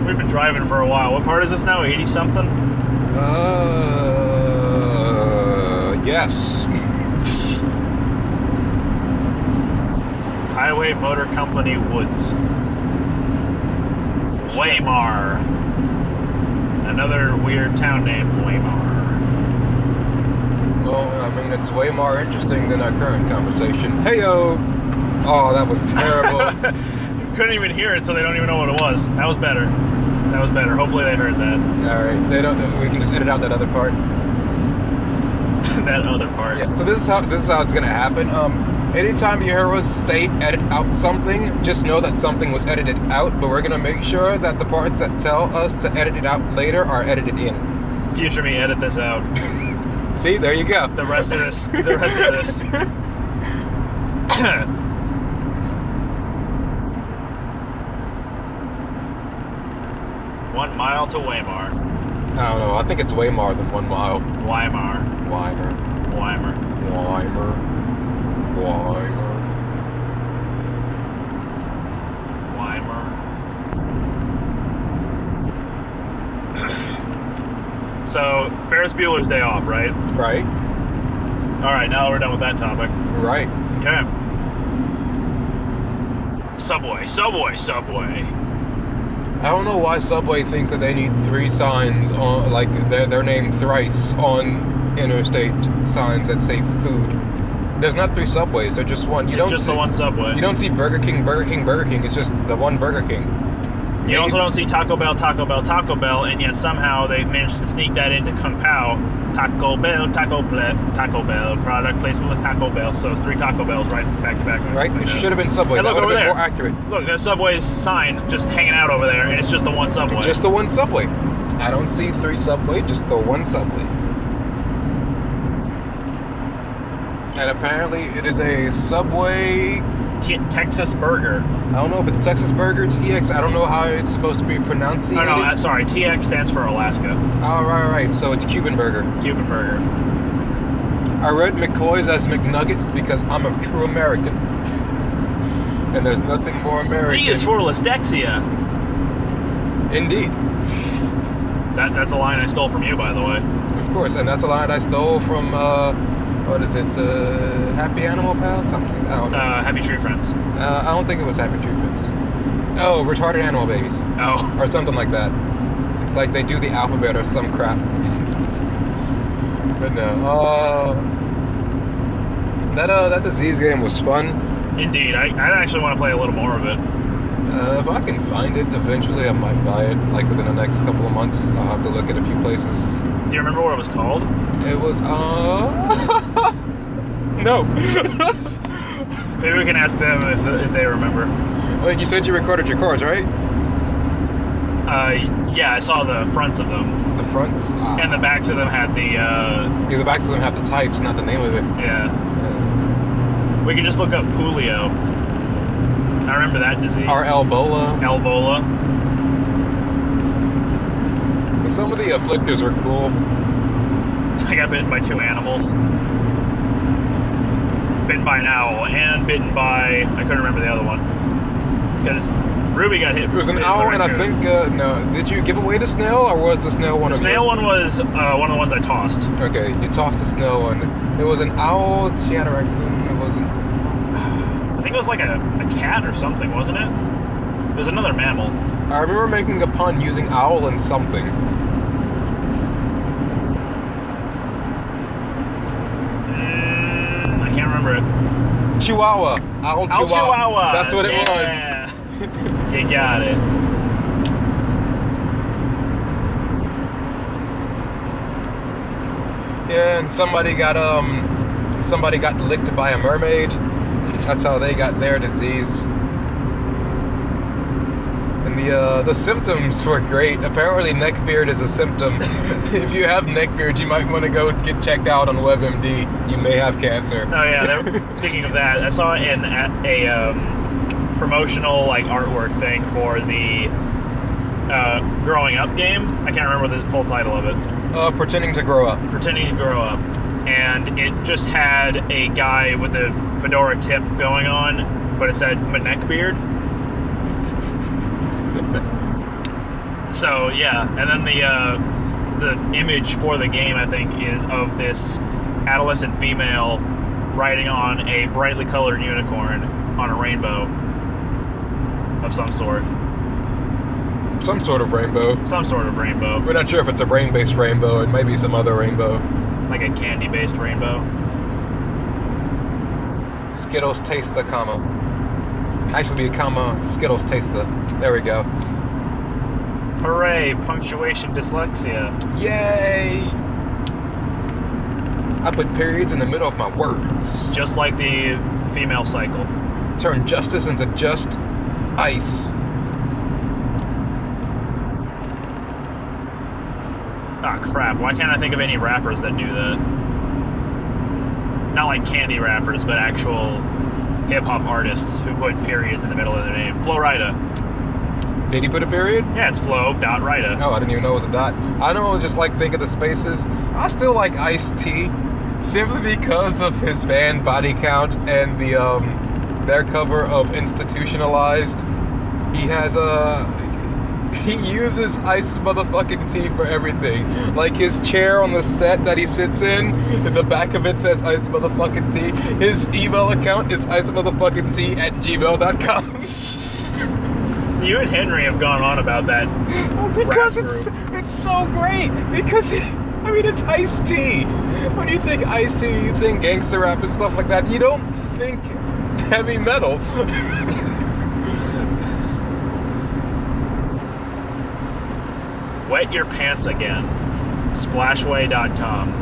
We've been driving for a while. What part is this now? 80 something? Yes. Highway Motor Company Woods. Waymar. Another weird town name, Waymar. Well, it's way more interesting than our current conversation. Hey-o! Oh, that was terrible. Couldn't even hear it, so they don't even know what it was. That was better. Hopefully they heard that. Alright, we can just edit out that other part. That other part. Yeah, so this is how it's gonna happen. Anytime you hear us say edit out something, just know that something was edited out, but we're gonna make sure that the parts that tell us to edit it out later are edited in. Future me, edit this out. See, there you go. The rest of this. 1 mile to Waymar. I don't know. I think it's way more than 1 mile. Weimar. Weimar. Weimar. Weimar. Weimar. Weimar. So, Ferris Bueller's Day Off, right? Right. Alright, now we're done with that topic. Right. Okay. Subway. I don't know why Subway thinks that they need 3 signs on, like they're named thrice on interstate signs that say food. There's not 3 Subways. They're just one. It's just the one Subway. You don't see Burger King. It's just the one Burger King. You also don't see Taco Bell, and yet somehow they've managed to sneak that into Kung Pao. Taco Bell, product placement with Taco Bell. So 3 Taco Bells right back to back. Right? It should have been Subway. And That look would over have been there. more accurate. Look, there's Subway's sign just hanging out over there, and it's just the one Subway. Just the one Subway. I don't see 3 Subway, just the one Subway. And apparently it is a Subway... Texas Burger. I don't know if it's Texas Burger, TX. I don't know how it's supposed to be pronounced. Oh, no, sorry. TX stands for Alaska. Oh, right. So it's Cuban Burger. Cuban Burger. I read McCoy's as McNuggets because I'm a true American. And there's nothing more American. D is for Listexia. Indeed. That's a line I stole from you, by the way. Of course, and that's a line I stole from, what is it, Happy Animal Pal? Something? I don't know. Happy Tree Friends. I don't think it was Happy Tree Friends. Oh, Retarded Animal Babies. Oh. Or something like that. It's like they do the alphabet or some crap. But no. That disease game was fun. Indeed. I actually want to play a little more of it. If I can find it, eventually I might buy it. Like within the next couple of months. I'll have to look at a few places. Do you remember what it was called? It was, no. Maybe we can ask them if they remember. Wait, you said you recorded your cards, right? Yeah, I saw the fronts of them. The fronts? And the backs of them had the, Yeah, the backs of them have the types, not the name of it. Yeah. We can just look up polio. I remember that disease. Or Ebola. Some of the afflictors were cool. I got bitten by 2 animals. Bitten by an owl and bitten by... I couldn't remember the other one. Because Ruby got hit. It was an owl, and I think, no. Did you give away the snail, or was the snail one of the snail one was one of the ones I tossed. Okay, you tossed the snail one. It was an owl, she had a raccoon, it wasn't... I think it was like a cat or something, wasn't it? It was another mammal. I remember making a pun using owl and something. I can't remember it. Chihuahua. Owl Chihuahua. That's what it was. You got it. Yeah, and somebody got licked by a mermaid. That's how they got their disease. And the symptoms were great. Apparently neckbeard is a symptom. If you have neckbeard, you might want to go get checked out on WebMD. You may have cancer. Oh yeah, speaking of that, I saw in a promotional like artwork thing for the Growing Up game. I can't remember the full title of it. Pretending to Grow Up. Pretending to Grow Up. And it just had a guy with a fedora tip going on, but it said neckbeard. So yeah, and then the image for the game, I think, is of this adolescent female riding on a brightly colored unicorn on a rainbow of some sort. Some sort of rainbow. Some sort of rainbow. We're not sure if it's a brain-based rainbow. It might be some other rainbow. Like a candy-based rainbow. Skittles taste the comma. Actually, be a comma. Skittles taste the. There we go. Hooray! Punctuation dyslexia. Yay! I put periods in the middle of my words. Just like the female cycle. Turn justice into just ice. Ah, crap. Why can't I think of any rappers that do that? Not like candy rappers, but actual hip-hop artists who put periods in the middle of their name. Flo Rida. Did he put a period? Yeah, it's flow.rita. Oh, I didn't even know it was a dot. I don't just like think of the spaces. I still like Ice-T, simply because of his band Body Count and their cover of Institutionalized. He uses Ice motherfucking T for everything. Like his chair on the set that he sits in the back of it says Ice motherfucking T. His email account is icemotherfucking@gmail.com. You and Henry have gone on about that. Because it's so great. Because it's Ice-T. When you think Ice-T, you think gangster rap and stuff like that. You don't think heavy metal. Wet your pants again. Splashway.com.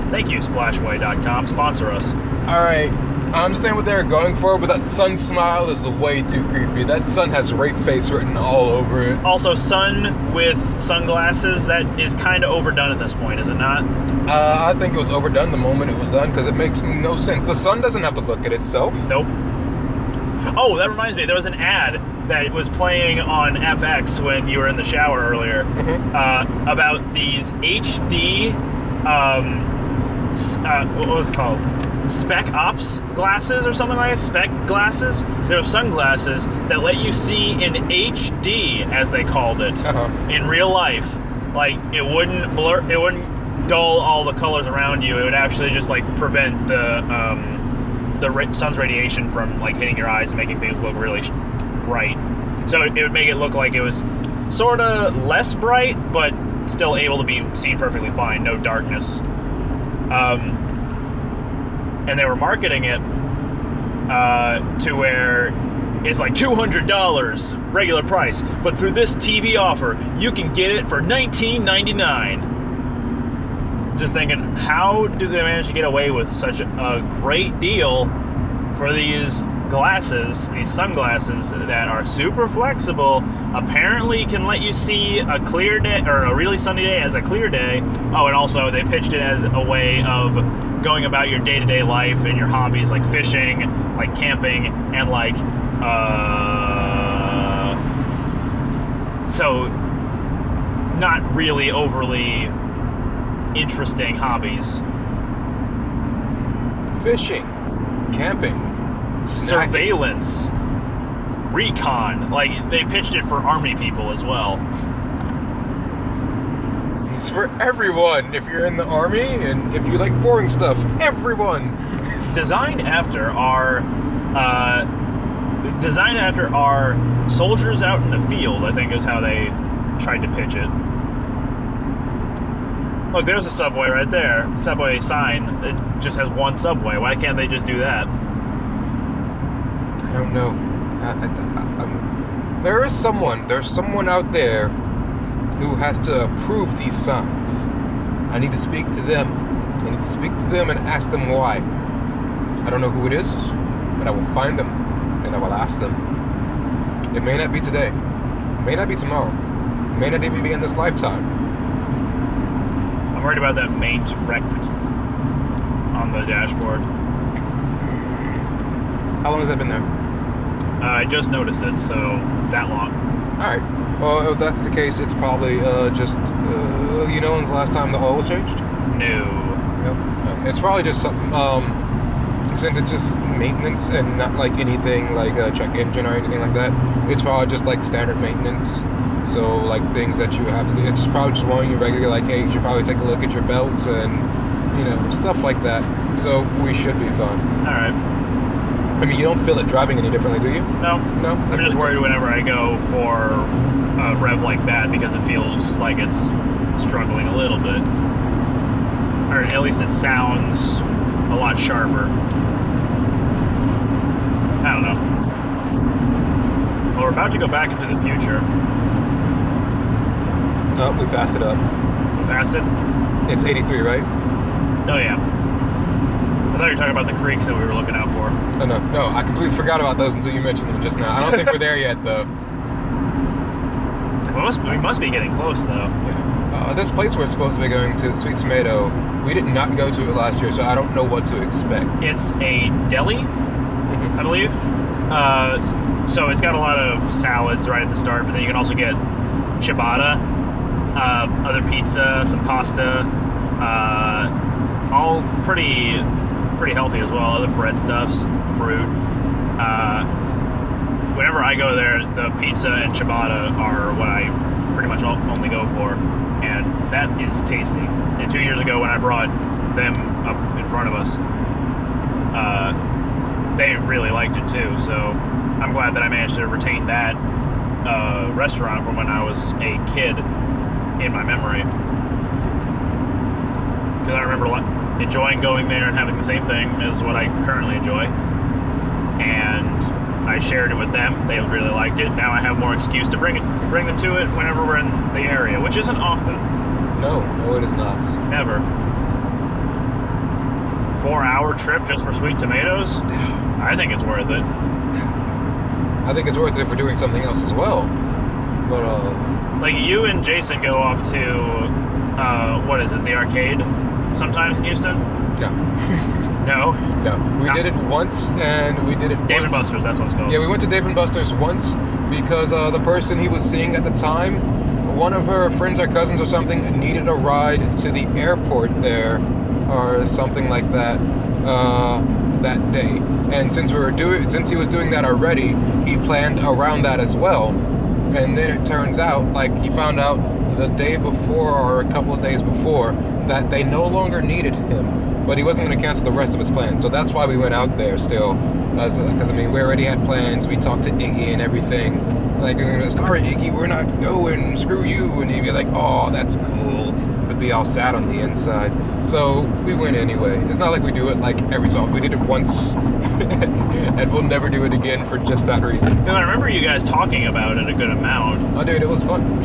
Thank you, Splashway.com. Sponsor us. Alright, I understand what they're going for, but that sun smile is way too creepy. That sun has rape face written all over it. Also, sun with sunglasses, that is kind of overdone at this point, is it not? I think it was overdone the moment it was done, because it makes no sense. The sun doesn't have to look at itself. Nope. Oh, that reminds me, there was an ad that was playing on FX when you were in the shower earlier, about these HD, what was it called? Spec Ops glasses or something like that? Spec glasses? They're sunglasses that let you see in HD, as they called it, in real life. Like, it wouldn't blur, it wouldn't dull all the colors around you. It would actually just, like, prevent the sun's radiation from, like, hitting your eyes and making things look really bright. So it would make it look like it was sort of less bright, but still able to be seen perfectly fine, no darkness. And they were marketing it to where it's like $200 regular price, but through this TV offer, you can get it for $19.99. Just thinking, how do they manage to get away with such a great deal for these glasses, these sunglasses that are super flexible, apparently can let you see a clear day or a really sunny day as a clear day. Oh, and also they pitched it as a way of going about your day-to-day life and your hobbies, like fishing, like camping, and like so not really overly interesting hobbies. Fishing, camping, surveillance, recon. Like, they pitched it for army people as well. It's for everyone. If you're in the army and if you like boring stuff, everyone. Designed after our soldiers out in the field, I think is how they tried to pitch it. Look, there's a subway right there. Subway sign. It just has one subway. Why can't they just do that? I don't know. There's someone out there who has to approve these signs. I need to speak to them. I need to speak to them and ask them why. I don't know who it is, but I will find them and I will ask them. It may not be today. It may not be tomorrow. It may not even be in this lifetime. I'm worried about that maint wrecked on the dashboard. How long has that been there? I just noticed it, so that long. Alright. Well, if that's the case, it's probably just, you know when's the last time the oil was changed? No. Nope. It's probably just something, since it's just maintenance and not like anything like a check engine or anything like that, it's probably just like standard maintenance. So like things that you have to do, it's probably just warning you regularly, like, hey, you should probably take a look at your belts and, you know, stuff like that. So we should be fine. Alright. I mean, you don't feel it driving any differently, do you? No. No? I'm just worried whenever I go for a rev like that because it feels like it's struggling a little bit. Or at least it sounds a lot sharper. I don't know. Well, we're about to go back into the future. Oh, we passed it up. We passed it? It's 83, right? Oh, yeah. I thought you were talking about the creeks that we were looking out for. Oh, no, I completely forgot about those until you mentioned them just now. I don't think we're there yet, though. We must be getting close, though. Yeah. This place we're supposed to be going to, the Sweet Tomato, we did not go to it last year, so I don't know what to expect. It's a deli, I believe. So it's got a lot of salads right at the start, but then you can also get ciabatta, other pizza, some pasta, all pretty healthy as well. Other breadstuffs, fruit. Whenever I go there, the pizza and ciabatta are what I pretty much only go for, and that is tasty. And 2 years ago when I brought them up in front of us, they really liked it too, so I'm glad that I managed to retain that restaurant from when I was a kid in my memory. Because I remember enjoying going there and having the same thing as what I currently enjoy. And I shared it with them. They really liked it. Now I have more excuse to bring them to it whenever we're in the area, which isn't often. No, it is not. Never. 4-hour trip just for sweet tomatoes? I think it's worth it. I think it's worth it if we're doing something else as well. But like you and Jason go off to what is it, the arcade sometimes in Houston? No. No? No. We did it once, and we did it Dave and once. Buster's, that's what it's called. Yeah, we went to Dave and Buster's once because the person he was seeing at the time, one of her friends or cousins or something, needed a ride to the airport there or something like that that day. And since he was doing that already, he planned around that as well. And then it turns out, like, he found out the day before or a couple of days before that they no longer needed him. But he wasn't going to cancel the rest of his plans. So that's why we went out there still. Because, I mean, we already had plans. We talked to Iggy and everything. Like, sorry, Iggy, we're not going. Screw you. And he'd be like, oh, that's cool. But be all sad on the inside. So we went anyway. It's not like we do it, like, every song. We did it once. And we'll never do it again for just that reason. Because I remember you guys talking about it a good amount. Oh, dude, it was fun.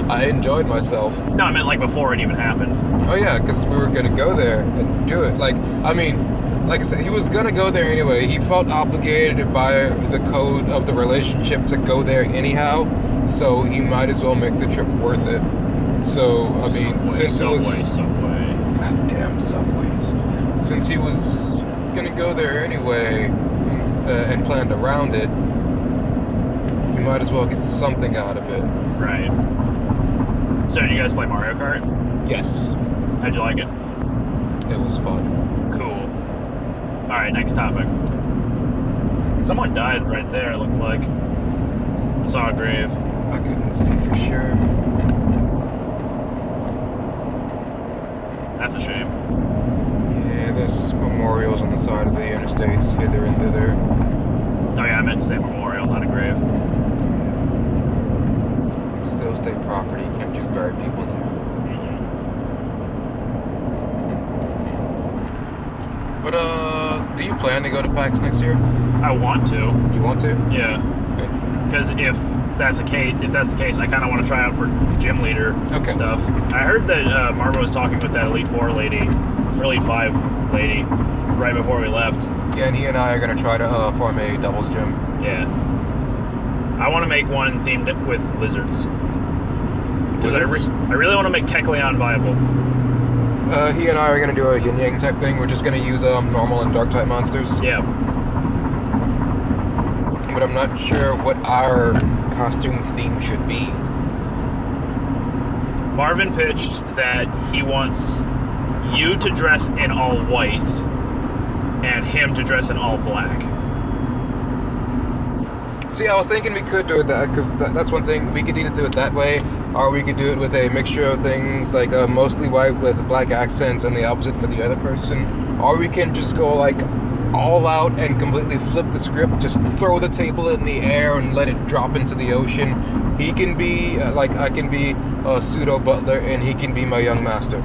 I enjoyed myself. No, I meant like before it even happened. Oh yeah, because we were gonna go there and do it. Like, I mean, like I said, he was gonna go there anyway. He felt obligated by the code of the relationship to go there anyhow, so he might as well make the trip worth it. So, I mean, Subway. Goddamn Subways. Since he was gonna go there anyway and planned around it, you might as well get something out of it. Right. So did you guys play Mario Kart? Yes. How'd you like it? It was fun. Cool. Alright, next topic. Someone died right there, it looked like. I saw a grave. I couldn't see for sure. That's a shame. Yeah, there's memorials on the side of the interstates, hither and thither. Oh yeah, I meant to say memorial, not a grave. Still state property, you can't just bury people there. But, do you plan to go to PAX next year? I want to. You want to? Yeah. Because if that's the case, I kind of want to try out for gym leader stuff. I heard that Marva was talking with that Elite 4 lady, or Elite 5 lady, right before we left. Yeah, and he and I are going to try to form a doubles gym. Yeah. I want to make one themed with lizards. Because I really want to make Kecleon viable. He and I are going to do a yin-yang type thing. We're just going to use normal and dark type monsters. Yeah. But I'm not sure what our costume theme should be. Marvin pitched that he wants you to dress in all white and him to dress in all black. See, I was thinking we could do it that, because that's one thing. We could either do it that way, or we could do it with a mixture of things, like mostly white with black accents and the opposite for the other person. Or we can just go like all out and completely flip the script, just throw the table in the air and let it drop into the ocean. He can be, I can be a pseudo butler, and he can be my young master.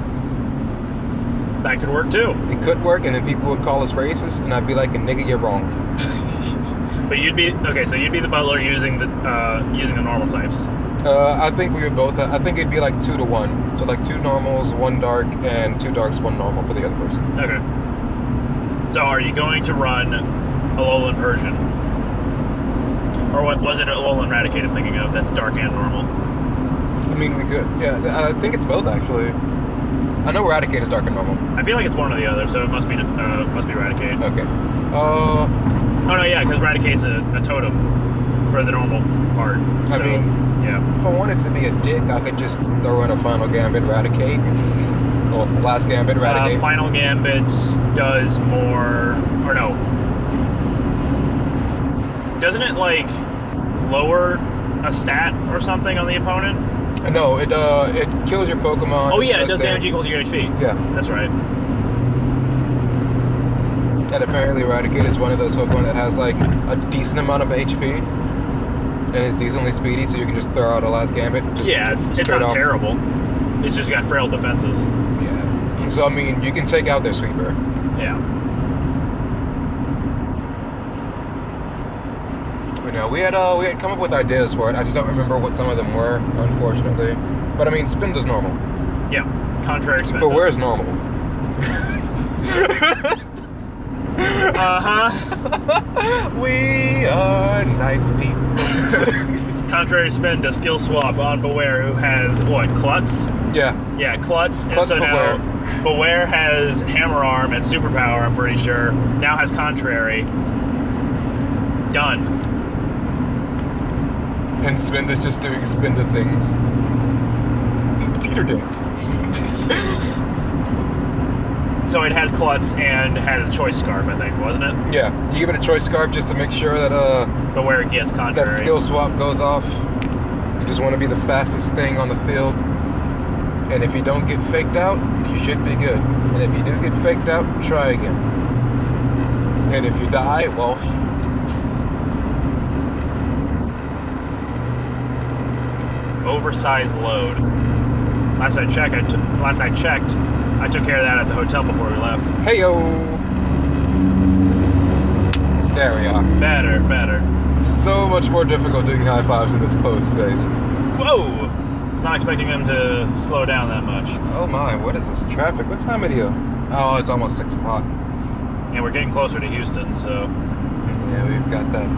That could work too. It could work, and then people would call us racist, and I'd be like, nigga, you're wrong. But you'd be so you'd be the butler using the normal types. I think we would both. I think it'd be like 2 to 1. So like 2 normals, 1 dark, and 2 darks, 1 normal for the other person. Okay. So are you going to run Alolan Persian, or what was it? Alolan Raticate I'm thinking of. That's dark and normal. I mean, we could. Yeah, I think it's both actually. I know Raticate is dark and normal. I feel like it's one or the other, so it must be Raticate. Okay. Oh no, yeah, because Raticate's a totem for the normal part. I mean, yeah. if I wanted to be a dick, I could just throw in a Final Gambit Raticate. Well, last Gambit Raticate. Final Gambit does more, or no. Doesn't it, like, lower a stat or something on the opponent? No, it kills your Pokemon. Oh yeah, it does damage equal to your HP. Yeah. That's right. And apparently Raticate is one of those Pokemon that has like a decent amount of HP and is decently speedy, so you can just throw out a last Gambit. Yeah, it's not terrible. It's just got frail defenses. Yeah. So I mean, you can take out their Sweeper. Yeah. You know, we had come up with ideas for it. I just don't remember what some of them were, unfortunately. But I mean, spin does normal. Yeah. Contrary spin. But where's normal? We are nice people. Contrary spin to skill swap on Bueller, who has what, Klutz? Yeah. Yeah, Klutz. And Klutz so Bueller. now Bueller has Hammer Arm and Superpower, I'm pretty sure. Now has Contrary. Done. And Spin is just doing Spinda things. Teeter dance. So it has Klutz and had a Choice Scarf, I think, wasn't it? Yeah, you give it a Choice Scarf just to make sure that But where it gets Contrary. that skill swap goes off. You just want to be the fastest thing on the field. And if you don't get faked out, you should be good. And if you do get faked out, try again. And if you die, well, oversized load. Last I checked, I took care of that at the hotel before we left. hey-yo! There we are. Better. So much more difficult doing high fives in this closed space. Whoa! Not expecting them to slow down that much. Oh my, what is this traffic? What time of year? Oh, it's almost 6 o'clock. And we're getting closer to Houston, so... Yeah, we've got that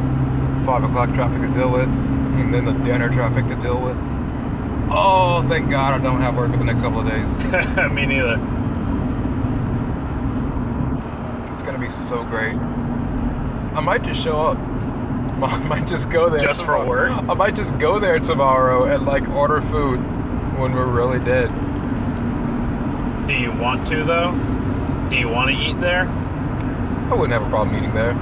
5 o'clock traffic to deal with, and then the dinner traffic to deal with. Oh, thank God I don't have work for the next couple of days. Me neither. It's gonna be so great. I might just show up. I might just go there. Just for work? I might just go there tomorrow and like order food when we're really dead. Do you want to, though? Do you want to eat there? I wouldn't have a problem eating there.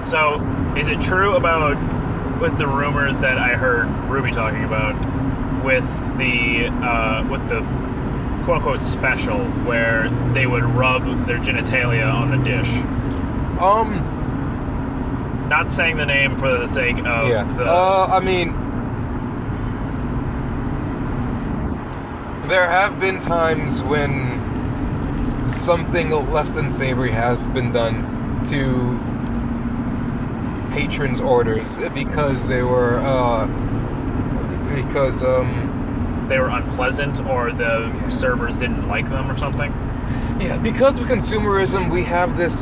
So, is it true about, with the rumors that I heard Ruby talking about, with the quote-unquote special, where they would rub their genitalia on the dish? Not saying the name for the sake of I mean, there have been times when something less than savory has been done to patrons' orders because they were they were unpleasant, or the servers didn't like them or something. Yeah, because of consumerism, we have this.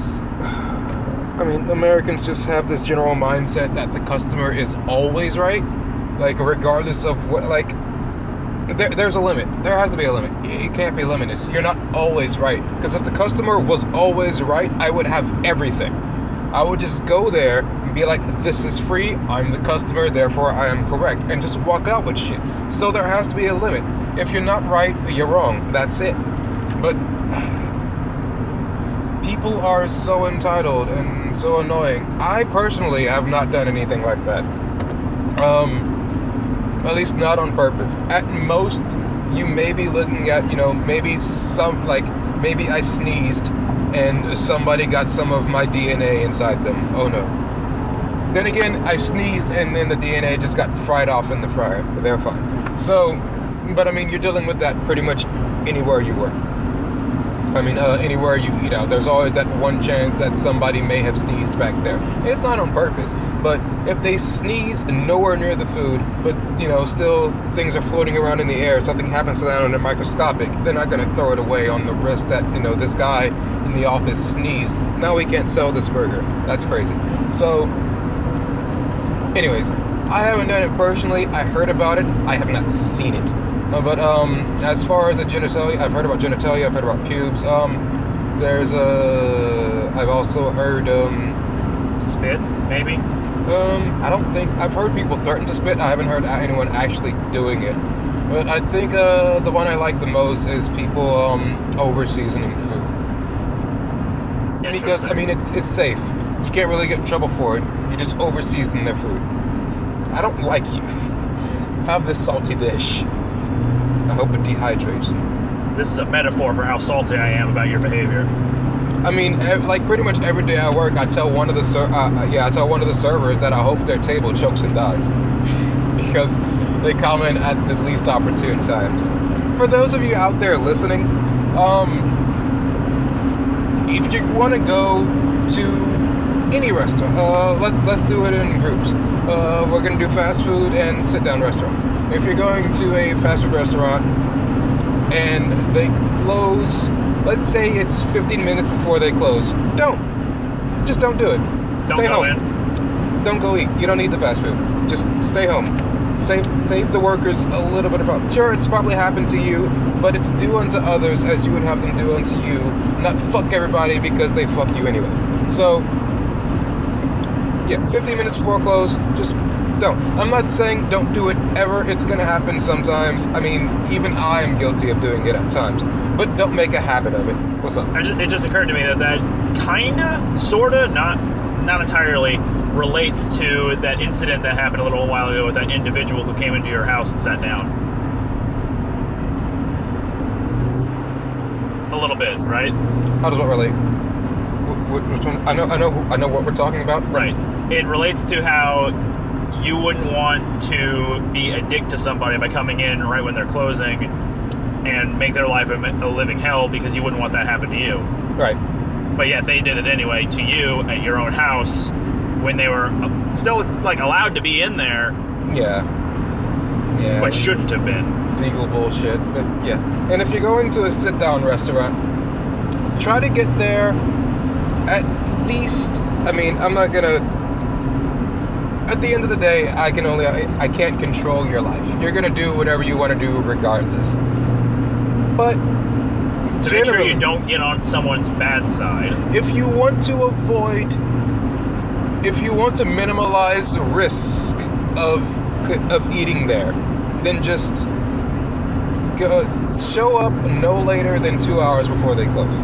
I mean, Americans just have this general mindset that the customer is always right, like regardless of what. Like, there's a limit. There has to be a limit. It can't be limitless. You're not always right, because if the customer was always right, I would have everything. I would just go there and be like, this is free, I'm the customer, therefore I am correct, and just walk out with shit. So there has to be a limit. If you're not right, you're wrong. That's it. But people are so entitled and so annoying. I personally have not done anything like that. At least not on purpose. At most, you may be looking at, maybe maybe I sneezed and somebody got some of my DNA inside them. Oh no. Then again, I sneezed and then the DNA just got fried off in the fryer. They're fine. So, but I mean, you're dealing with that pretty much anywhere you work. I mean, anywhere you eat out, there's always that one chance that somebody may have sneezed back there. It's not on purpose, but if they sneeze nowhere near the food, but, still things are floating around in the air, something happens to that on a microscopic, they're not going to throw it away on the risk that, this guy in the office sneezed. Now we can't sell this burger. That's crazy. So, anyways, I haven't done it personally. I heard about it. I have not seen it. But as far as the genitalia, I've heard about genitalia, I've heard about pubes. There's a I've also heard, Spit, maybe? I don't think, I've heard people threaten to spit. I haven't heard anyone actually doing it. But I think the one I like the most is people over-seasoning food. Because, I mean, it's safe. You can't really get in trouble for it. You just over-season their food. I don't like you. Have this salty dish. I hope it dehydrates you. This is a metaphor for how salty I am about your behavior. I mean, like pretty much every day I work, I tell one of the servers that I hope their table chokes and dies because they comment at the least opportune times. For those of you out there listening, if you want to go to any restaurant, let's do it in groups. We're gonna do fast food and sit-down restaurants. If you're going to a fast food restaurant and they close, let's say it's 15 minutes before they close, just don't do it. Don't stay go home. in. Don't go eat. You don't need the fast food. Just stay home. Save the workers a little bit of problem. Sure, it's probably happened to you, but it's do unto others as you would have them do unto you, not fuck everybody because they fuck you anyway. So, yeah, 15 minutes before close, just don't. I'm not saying don't do it ever. It's gonna happen sometimes. I mean, even I am guilty of doing it at times. But don't make a habit of it. What's up? It just occurred to me that kinda, sorta, not entirely, relates to that incident that happened a little while ago with that individual who came into your house and sat down. A little bit, right? How does what relate? Which one? I know what we're talking about. Right. It relates to how you wouldn't want to be a dick to somebody by coming in right when they're closing and make their life a living hell because you wouldn't want that to happen to you. Right. But yet they did it anyway to you at your own house when they were still like allowed to be in there. Yeah. Yeah. But shouldn't have been. Legal bullshit. But yeah. And if you're going to a sit-down restaurant, try to get there at least. I mean, I'm not gonna. At the end of the day, I can't control your life. You're gonna do whatever you want to do regardless. But to make sure you don't get on someone's bad side. If you want to minimize the risk of eating there, then just show up no later than 2 hours before they close.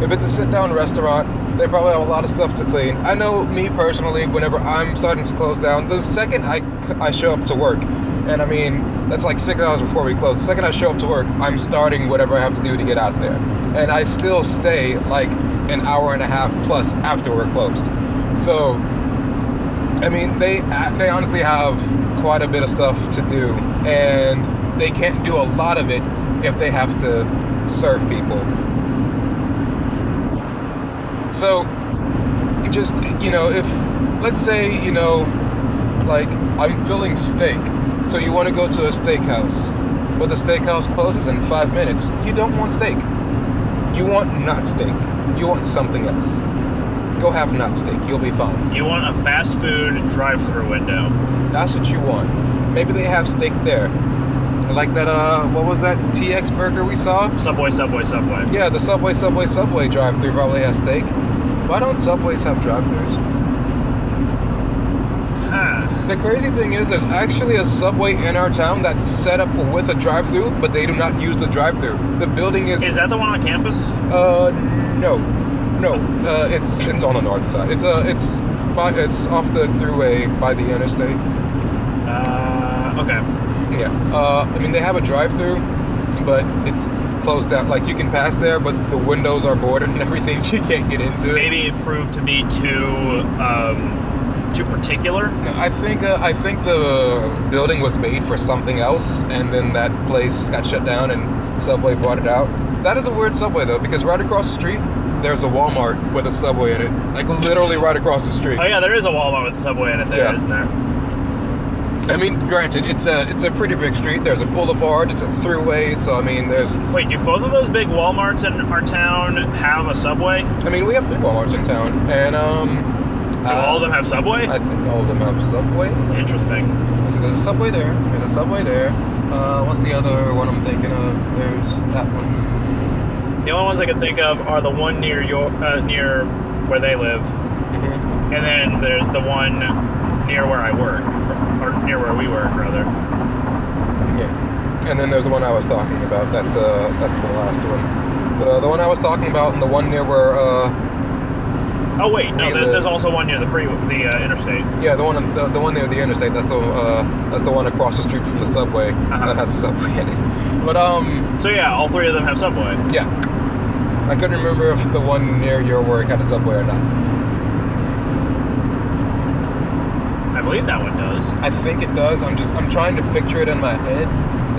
If it's a sit-down restaurant, they probably have a lot of stuff to clean. I know me personally, whenever I'm starting to close down, the second I show up to work, and I mean, that's like 6 hours before we close. The second I show up to work, I'm starting whatever I have to do to get out of there. And I still stay like an hour and a half plus after we're closed. So, I mean, they honestly have quite a bit of stuff to do, and they can't do a lot of it if they have to serve people. So, just, if, let's say, like, I'm filling steak, so you want to go to a steakhouse, but the steakhouse closes in 5 minutes. You don't want steak. You want not steak. You want something else. Go have not steak. You'll be fine. You want a fast food drive-thru window. That's what you want. Maybe they have steak there. Like that, what was that TX burger we saw? Subway. Yeah, the Subway drive-thru probably has steak. Why don't Subways have drive-thrus? Huh. The crazy thing is there's actually a Subway in our town that's set up with a drive-thru, but they do not use the drive-thru. The building is... Is that the one on campus? No. It's on the north side. It's off the thruway by the interstate. Okay. Yeah. I mean, they have a drive-thru, but it's closed down. Like, you can pass there, but the windows are boarded and everything. You can't get into it. Maybe it proved to be too particular. I think the building was made for something else, and then that place got shut down, and Subway bought it out. That is a weird Subway though, because right across the street there's a Walmart with a Subway in it, like literally right across the street. Oh yeah, there is a Walmart with a Subway in it there, isn't there? I mean, granted, it's a pretty big street. There's a boulevard, it's a throughway, so I mean, there's... Wait, do both of those big Walmarts in our town have a Subway? I mean, we have 3 Walmarts in town, and do all of them have Subway? I think all of them have Subway. Interesting. So there's a Subway there, there's a Subway there. What's the other one I'm thinking of? There's that one. The only ones I can think of are the one near where they live, Mm-hmm. and then there's the one near where I work, or near where we work, rather. Yeah. And then there's the one I was talking about. That's the last one. The one I was talking about, and the one near where. Oh wait, no. There's also one near the interstate. Yeah, the one near the interstate. That's the one across the street from the subway. That has a subway in it. But So yeah, all three of them have subway. Yeah. I couldn't remember if the one near your work had a subway or not. I believe that one does. I think it does. I'm trying to picture it in my head.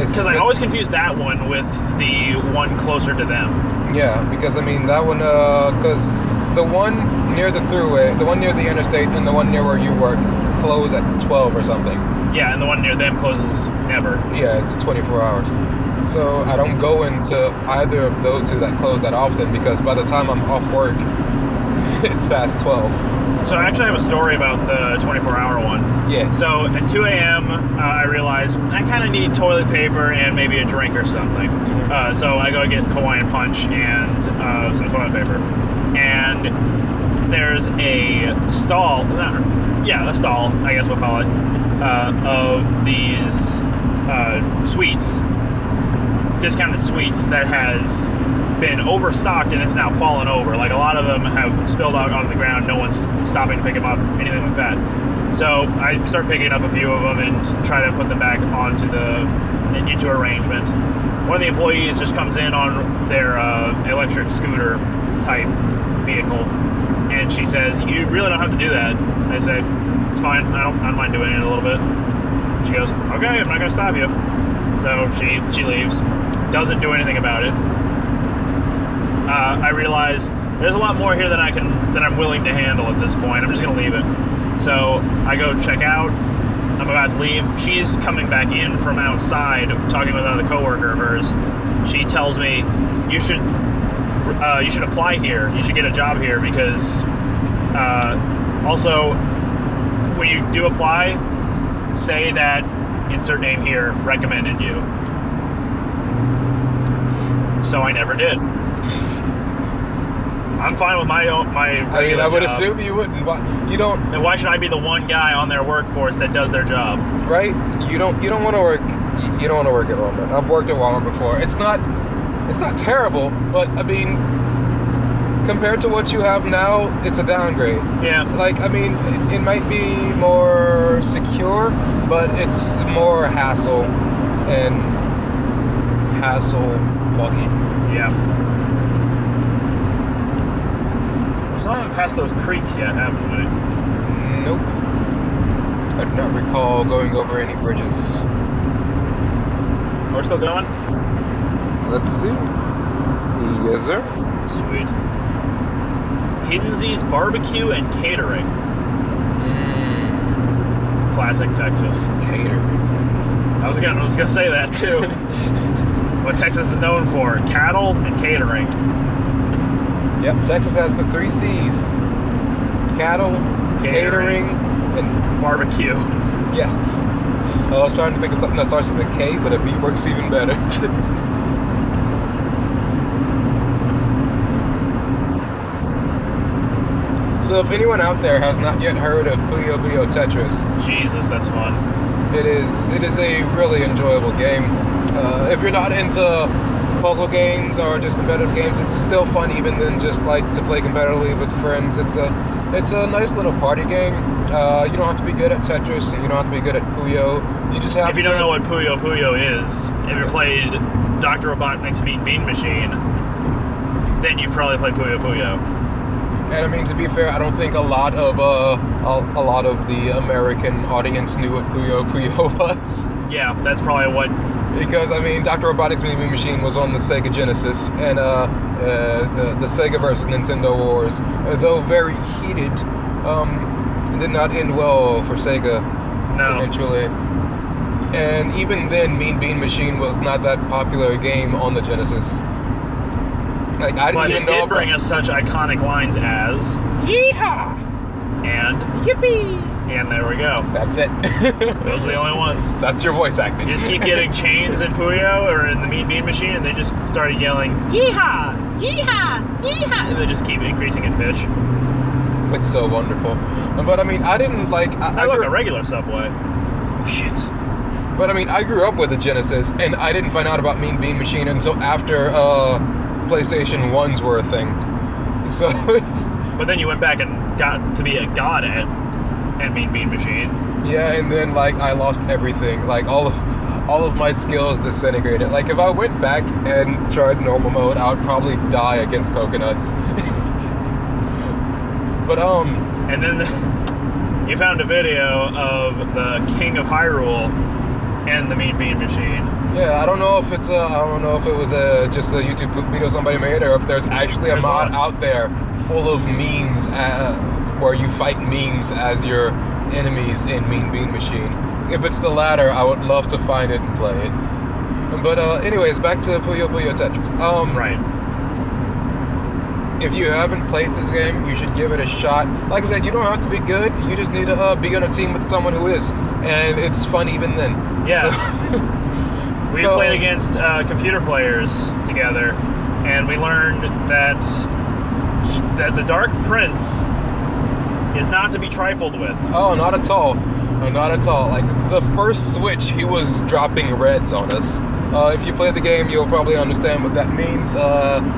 Because I always confuse that one with the one closer to them. Yeah, because I mean that one, because the one near the thruway, the one near the interstate, and the one near where you work close at 12 or something. Yeah, and the one near them closes never. Yeah, it's 24 hours. So I don't go into either of those two that close that often, because by the time I'm off work, it's past 12. So I actually have a story about the 24-hour one. Yeah. So at 2 a.m., I realized I kind of need toilet paper and maybe a drink or something. So I go get Hawaiian Punch and some toilet paper. And there's a stall, a stall, I guess we'll call it, of these sweets, discounted sweets that has been overstocked and it's now fallen over. Like a lot of them have spilled out on the ground. No one's stopping to pick them up, anything like that. So I start picking up a few of them and try to put them back into arrangement. One of the employees just comes in on their electric scooter type vehicle, and she says, "You really don't have to do that." I say, "It's fine. I don't mind doing it a little bit." She goes, "Okay, I'm not gonna stop you." So she leaves, doesn't do anything about it. I realize there's a lot more here than I'm willing to handle at this point. I'm just gonna leave it. So I go check out. I'm about to leave. She's coming back in from outside, talking with another coworker of hers. She tells me, you should apply here. You should get a job here, because also when you do apply, say that insert name here recommended you. So I never did. I'm fine with my I mean, I would assume you wouldn't. You don't. And why should I be the one guy on their workforce that does their job? Right? You don't want to work. You don't want to work at Walmart. I've worked at Walmart before. It's not terrible, but I mean, compared to what you have now, it's a downgrade. Yeah. Like, I mean, it might be more secure, but it's more hassle foggy. Yeah. We still haven't passed those creeks yet, haven't we? Nope. I do not recall going over any bridges. We're still going? Let's see. Yes, sir. Sweet. Hiddensy's Barbecue and Catering. Classic Texas. Catering. I was gonna say that too. What Texas is known for: cattle and catering. Yep, Texas has the 3 C's: cattle, catering, and barbecue. Yes. I was trying to think of something that starts with a K, but a B works even better. So if anyone out there has not yet heard of Puyo Puyo Tetris, Jesus, that's fun. It is a really enjoyable game. If you're not into puzzle games or just competitive games, it's still fun even than just like to play competitively with friends. It's a nice little party game. You don't have to be good at Tetris, and you don't have to be good at Puyo. You just have. If you don't know what Puyo Puyo is, if you played Dr. Robotnik's Mean Bean Machine, then you probably play Puyo Puyo. And I mean, to be fair, I don't think a lot of the American audience knew what Puyo Puyo was. Yeah, that's probably what. Because I mean, Dr. Robotnik's Mean Bean Machine was on the Sega Genesis, and the Sega versus Nintendo wars, though very heated, did not end well for Sega. No. Eventually. And even then, Mean Bean Machine was not that popular a game on the Genesis. Like, I didn't even know. But it did bring us such iconic lines as "Yeehaw" and "Yippee," and there we go. That's it. Those are the only ones. That's your voice acting. You just keep getting chains in Puyo or in the Mean Bean Machine, and they just started yelling "Yeehaw." yeehaw, yeehaw, and they just keep increasing in pitch. It's so wonderful. But I mean, I didn't like. I like a regular Subway. Oh shit. But I mean, I grew up with a Genesis, and I didn't find out about Mean Bean Machine until after PlayStation 1s were a thing. So it's. But then you went back and got to be a god at Mean Bean Machine. Yeah, and then like I lost everything. Like all of my skills disintegrated. Like if I went back and tried normal mode, I would probably die against coconuts. But and then you found a video of the King of Hyrule and the Mean Bean Machine. Yeah, I don't know if it's I don't know if it was just a YouTube video somebody made, or if there's actually a mod out there full of memes where you fight memes as your enemies in Mean Bean Machine. If it's the latter, I would love to find it and play it. But anyways, back to Puyo Puyo Tetris. Right. If you haven't played this game, you should give it a shot. Like I said, you don't have to be good. You just need to be on a team with someone who is, and it's fun even then. Yeah. We played against computer players together, and we learned that the Dark Prince is not to be trifled with. Oh, not at all. Not at all. Like the first switch, he was dropping reds on us. If you play the game, you'll probably understand what that means.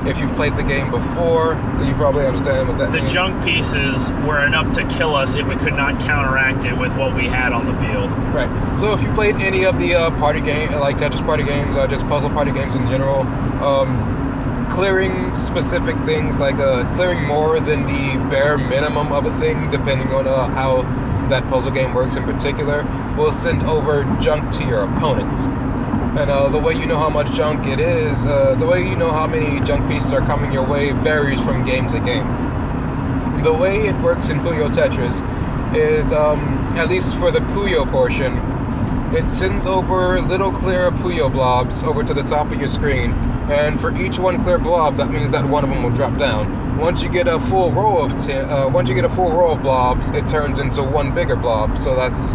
If you've played the game before, you probably understand what that means. The junk pieces were enough to kill us if we could not counteract it with what we had on the field. Right. So if you played any of the party game, like Tetris party games, just puzzle party games in general, clearing specific things, like clearing more than the bare minimum of a thing, depending on how that puzzle game works in particular, will send over junk to your opponents. And the way you know how much junk it is, the way you know how many junk pieces are coming your way varies from game to game. The way it works in Puyo Tetris is, at least for the Puyo portion, it sends over little clear Puyo blobs over to the top of your screen, and for each one clear blob, that means that one of them will drop down. Once you get a full row of blobs, it turns into one bigger blob, so that's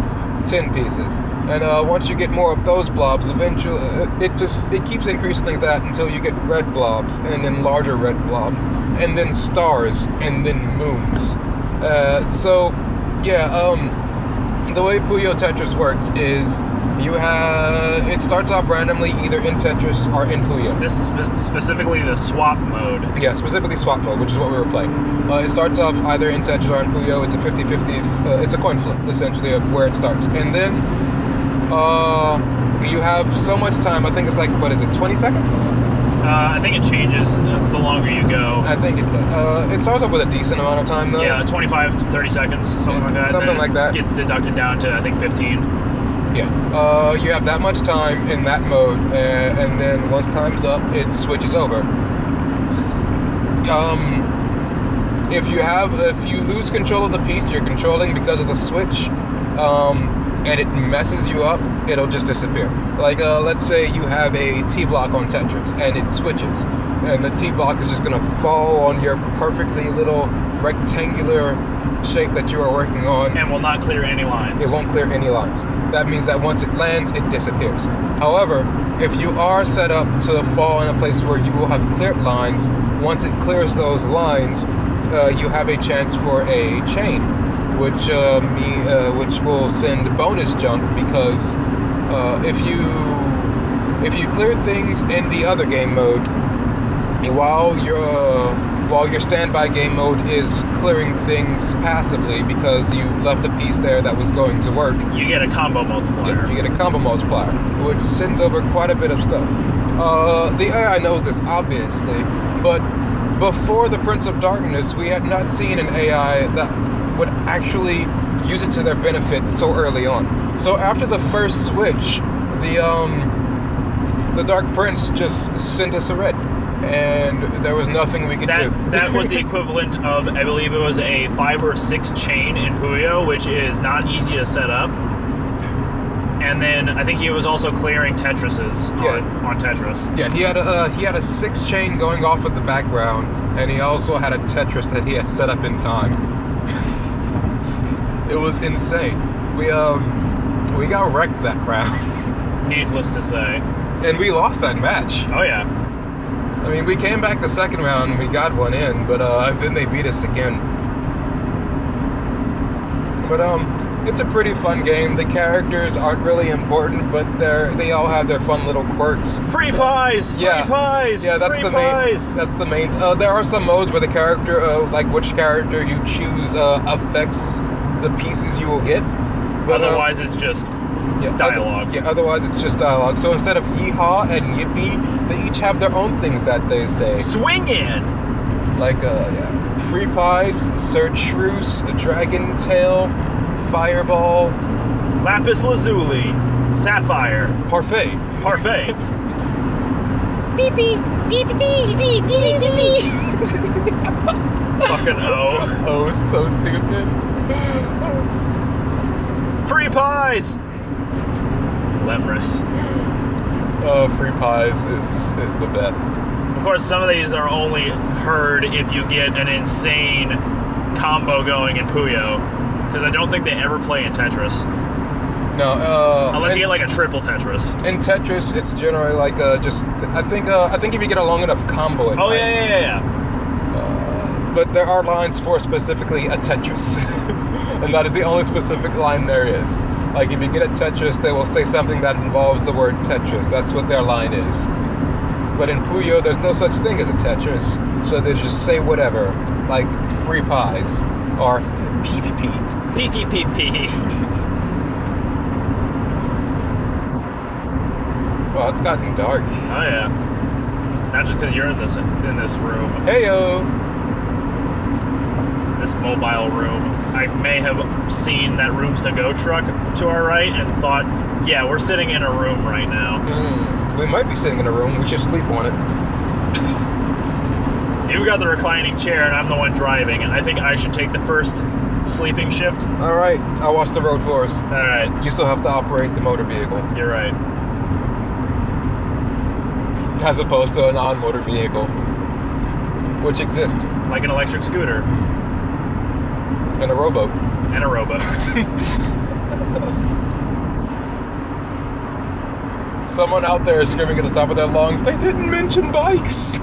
10 pieces. And once you get more of those blobs, eventually it keeps increasing like that until you get red blobs, and then larger red blobs, and then stars, and then moons. The way Puyo Tetris works is it starts off randomly either in Tetris or in Puyo. This is specifically the swap mode. Yeah, specifically swap mode, which is what we were playing. It starts off either in Tetris or in Puyo. It's a 50-50, it's a coin flip, essentially, of where it starts. And then you have so much time, I think it's like, 20 seconds? I think it changes the longer you go. I think it starts off with a decent amount of time, though. Yeah, 25 to 30 seconds, something like that. Something like that. Gets deducted down to, I think, 15. Yeah. You have that much time in that mode, and then once time's up, it switches over. If you lose control of the piece you're controlling because of the switch, and it messes you up, it'll just disappear. Like, let's say you have a T-block on Tetris, and it switches, and the T-block is just gonna fall on your perfectly little rectangular shape that you are working on. And will not clear any lines. It won't clear any lines. That means that once it lands, it disappears. However, if you are set up to fall in a place where you will have cleared lines, once it clears those lines, you have a chance for a chain, which will send bonus junk, because if you clear things in the other game mode, while your standby game mode is clearing things passively because you left a piece there that was going to work, you get a combo multiplier. Yeah, you get a combo multiplier, which sends over quite a bit of stuff. The AI knows this, obviously, but before the Prince of Darkness, we had not seen an AI that would actually use it to their benefit so early on. So after the first switch, the Dark Prince just sent us a red, and there was nothing we could do. That was the equivalent of, I believe it was a 5 or 6 chain in Puyo, which is not easy to set up. And then I think he was also clearing Tetrises on Tetris. Yeah, he had a 6 chain going off of the background, and he also had a Tetris that he had set up in time. It was insane. We got wrecked that round. Needless to say. And we lost that match. Oh yeah. I mean, we came back the second round and we got one in, but then they beat us again. But it's a pretty fun game. The characters aren't really important, but they all have their fun little quirks. Free pies! Free pies! Yeah, that's free the pies. main. That's the main. There are some modes where the character, like which character you choose, affects the pieces you will get. But, otherwise, it's just dialogue. Otherwise it's just dialogue. So instead of yeehaw and yippee, they each have their own things that they say. Swing in! Like, free pies, search shrews, a dragon tail, fireball, lapis lazuli, sapphire, parfait. Parfait. Beep beep beep beep beep beep beep. Fucking O. Oh, so stupid. Free pies! Lemurus. Oh, free pies is the best. Of course, some of these are only heard if you get an insane combo going in Puyo, because I don't think they ever play in Tetris. No, unless you get like a triple Tetris. In Tetris, it's generally like just. I think if you get a long enough combo, it Oh might. yeah. But there are lines for specifically a Tetris, and that is the only specific line there is. Like if you get a Tetris, they will say something that involves the word Tetris. That's what their line is. But in Puyo, there's no such thing as a Tetris, so they just say whatever, like free pies or PPP. PPPP. Well, it's gotten dark. Oh yeah. Not just because you're in this room. Heyo. This mobile room. I may have seen that rooms to go truck to our right and thought, yeah, we're sitting in a room right now. We might be sitting in a room. We should sleep on it. You've got the reclining chair and I'm the one driving, and I think I should take the first sleeping shift. All right, I'll watch the road for us. All right. You still have to operate the motor vehicle. You're right. As opposed to a non-motor vehicle, which exist. Like an electric scooter. And a rowboat. And a rowboat. Someone out there is screaming at the top of their lungs, they didn't mention bikes!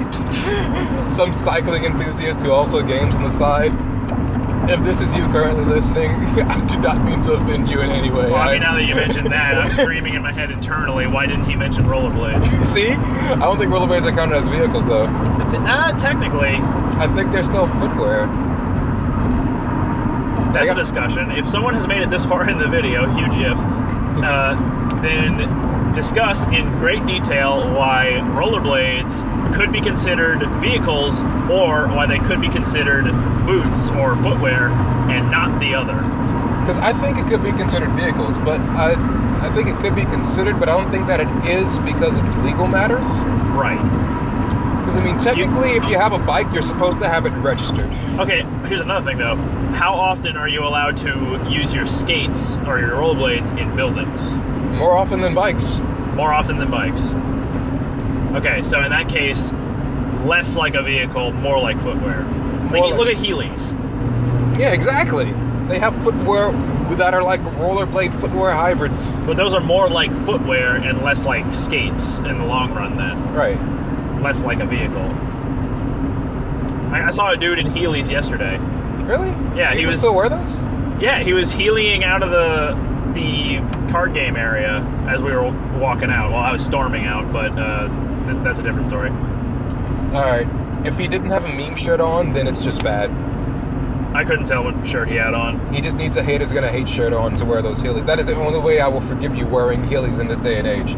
Some cycling enthusiast who also games on the side. If this is you currently listening, I do not mean to offend you in any way. Well, I mean, now that you mentioned that, I'm screaming in my head internally, why didn't he mention rollerblades? See? I don't think rollerblades are counted as vehicles, though. Technically. I think they're still footwear. That's a discussion. If someone has made it this far in the video, huge if, then discuss in great detail why rollerblades could be considered vehicles or why they could be considered boots or footwear and not the other. Because I think it could be considered vehicles, but I think it could be considered, but I don't think that it is because of legal matters. Right. Because, I mean, technically, if you have a bike, you're supposed to have it registered. Okay, here's another thing, though. How often are you allowed to use your skates or your rollerblades in buildings? More often than bikes. More often than bikes. Okay, so in that case, less like a vehicle, more like footwear. Look at Heelys. Yeah, exactly. They have footwear that are like rollerblade footwear hybrids. But those are more like footwear and less like skates in the long run then. Right. Less like a vehicle. I saw a dude in Heelys yesterday. Really? Yeah, he was still wear those? Yeah, he was Heelying out of the card game area as we were walking out. Well, I was storming out, but that's a different story. Alright. If he didn't have a meme shirt on, then it's just bad. I couldn't tell what shirt he had on. He just needs a haters gonna hate shirt on to wear those Heelys. That is the only way I will forgive you wearing Heelys in this day and age.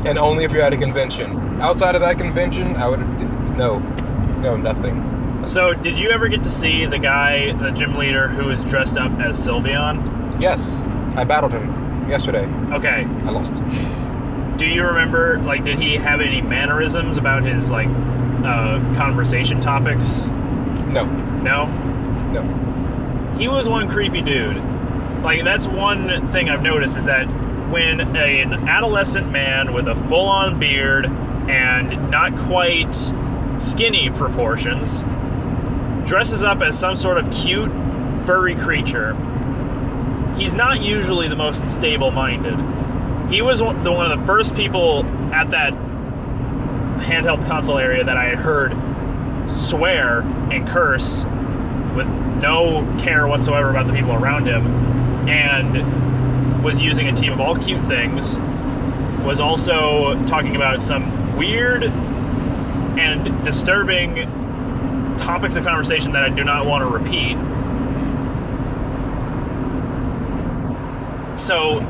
And only if you're at a convention. Outside of that convention, I would... No, nothing. So, did you ever get to see the guy, the gym leader, who was dressed up as Sylveon? Yes. I battled him yesterday. Okay. I lost. Do you remember, like, did he have any mannerisms about his, like, conversation topics? No. No? No. He was one creepy dude. Like, that's one thing I've noticed is that when an adolescent man with a full-on beard and not quite skinny proportions dresses up as some sort of cute, furry creature, he's not usually the most stable-minded. He was one of the first people at that handheld console area that I had heard swear and curse with no care whatsoever about the people around him, and was using a team of all cute things, was also talking about some weird and disturbing topics of conversation that I do not want to repeat. So,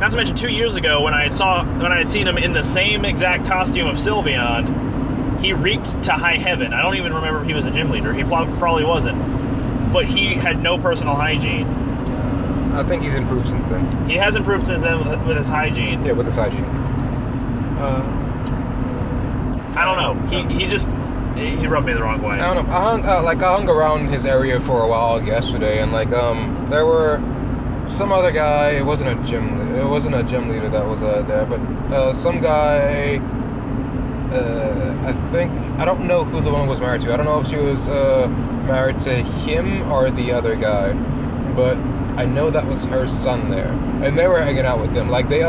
not to mention 2 years ago when I had seen him in the same exact costume of Sylveon, he reeked to high heaven. I don't even remember if he was a gym leader. He probably wasn't. But he had no personal hygiene. I think he's improved since then. He has improved since then with his hygiene. Yeah, with his hygiene. I don't know. He rubbed me the wrong way. I don't know. I hung around his area for a while yesterday, and there were some other guy. It wasn't a gym leader that was there, but some guy. I don't know who the woman was married to. I don't know if she was married to him or the other guy, but I know that was her son there, and they were hanging out with him. Like they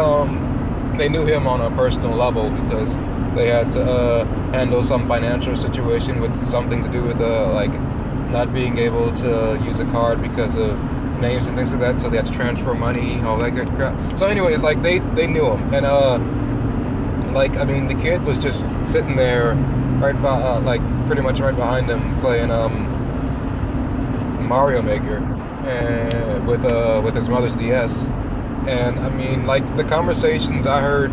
knew him on a personal level because they had to handle some financial situation with something to do with not being able to use a card because of names and things like that. So they had to transfer money, all that good crap. So anyways, they knew him, and the kid was just sitting there pretty much right behind him playing Mario Maker and with his mother's DS. And the conversations I heard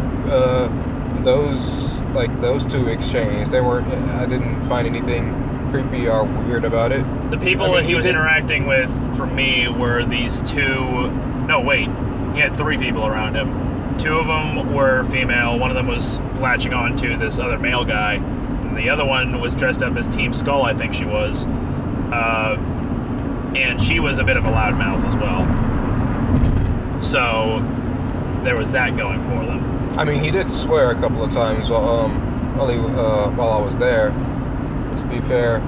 those two exchange, I didn't find anything creepy or weird about it. The people that he was interacting with for me were these two. No, wait. He had 3 people around him. 2 of them were female. One of them was latching on to this other male guy. And the other one was dressed up as Team Skull, I think she was. And she was a bit of a loudmouth as well. So there was that going for them. He did swear a couple of times while I was there. But to be fair,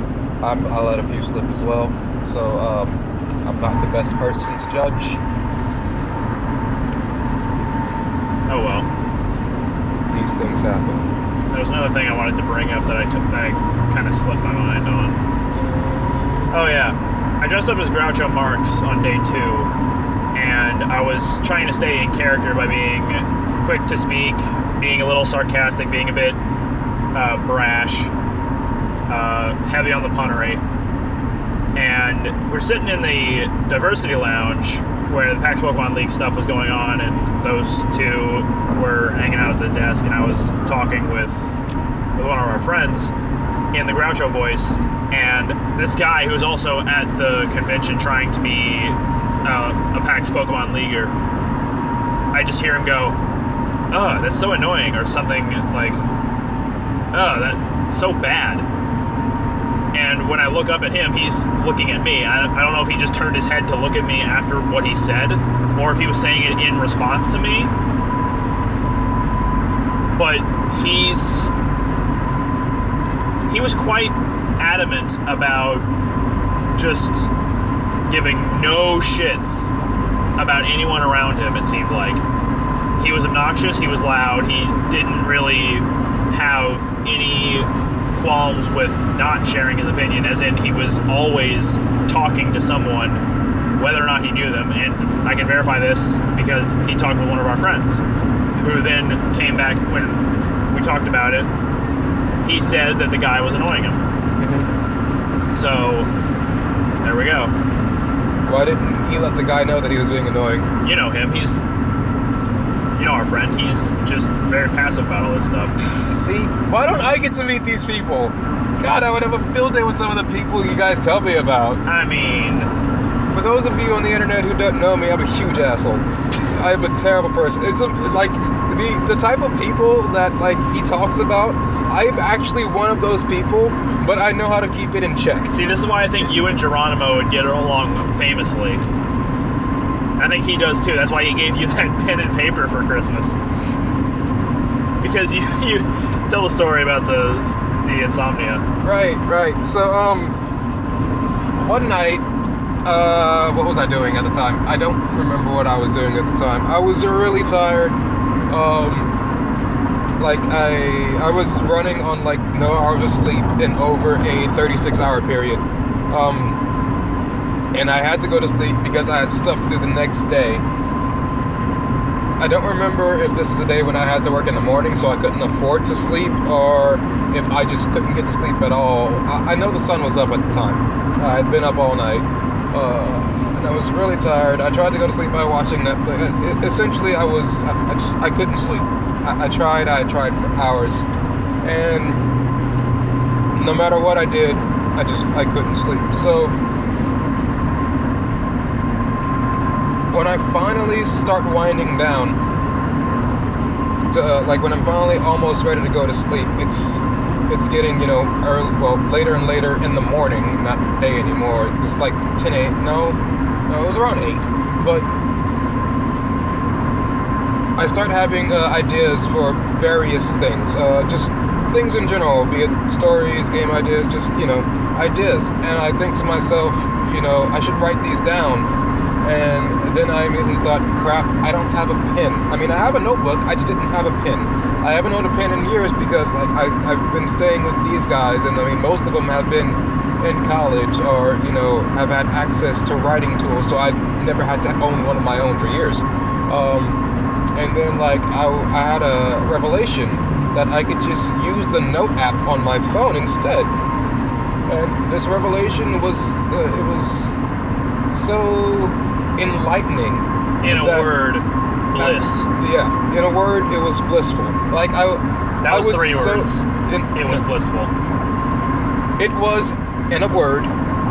I let a few slip as well. So I'm not the best person to judge. Oh well. These things happen. There was another thing I wanted to bring up that I kind of slipped my mind on. Oh yeah, I dressed up as Groucho Marx on day 2, and I was trying to stay in character by being quick to speak, being a little sarcastic, being a bit brash, heavy on the punnery. And we're sitting in the diversity lounge where the PAX Pokémon League stuff was going on, and those 2 were hanging out at the desk, and I was talking with one of our friends in the Groucho voice, and this guy who's also at the convention trying to be a PAX Pokémon Leaguer, I just hear him go, "Oh, that's so annoying," or something like, "Oh, that's so bad." And when I look up at him, he's looking at me. I don't know if he just turned his head to look at me after what he said, or if he was saying it in response to me. But he was quite adamant about just giving no shits about anyone around him, it seemed like. He was obnoxious, he was loud, he didn't really have any qualms with not sharing his opinion, as in he was always talking to someone, whether or not he knew them. And I can verify this because he talked with one of our friends, who then came back when we talked about it. He said that the guy was annoying him. Mm-hmm. So there we go. Why didn't he let the guy know that he was being annoying? You know him. You know our friend. He's just very passive about all this stuff. See? Why don't I get to meet these people? God, I would have a field day with some of the people you guys tell me about. For those of you on the internet who don't know me, I'm a huge asshole. I'm a terrible person. It's the type of people that he talks about. I'm actually one of those people, but I know how to keep it in check. See, this is why I think you and Geronimo would get along famously. I think he does too. That's why he gave you that pen and paper for Christmas. Because you tell the story about the insomnia. Right. So one night, what was I doing at the time? I don't remember what I was doing at the time. I was really tired. like I was running on like no hours of sleep in over a 36-hour period, and I had to go to sleep because I had stuff to do the next day. I don't remember if this is a day when I had to work in the morning, so I couldn't afford to sleep, or if I just couldn't get to sleep at all. I know the sun was up at the time. I'd been up all night, and I was really tired. I tried to go to sleep by watching Netflix. Essentially, I couldn't sleep. I tried for hours, and no matter what I did, I couldn't sleep. So when I finally start winding down, like when I'm finally almost ready to go to sleep, it's getting, you know, later and later in the morning, not day anymore. It's like 10 a.m. No, it was around 8. But I start having ideas for various things, just things in general, be it stories, game ideas, just, you know, ideas. And I think to myself, you know, I should write these down. And then I immediately thought, crap, I don't have a pen. I mean, I have a notebook, I just didn't have a pen. I haven't owned a pen in years because, like, I've been staying with these guys, and I mean, most of them have been in college or, you know, have had access to writing tools, so I never had to own one of my own for years. And then, like, I had a revelation that I could just use the note app on my phone instead. And this revelation was, it was so enlightening. In a word, bliss. In a word, it was blissful. Like that was 3 words. It was blissful. It was, in a word,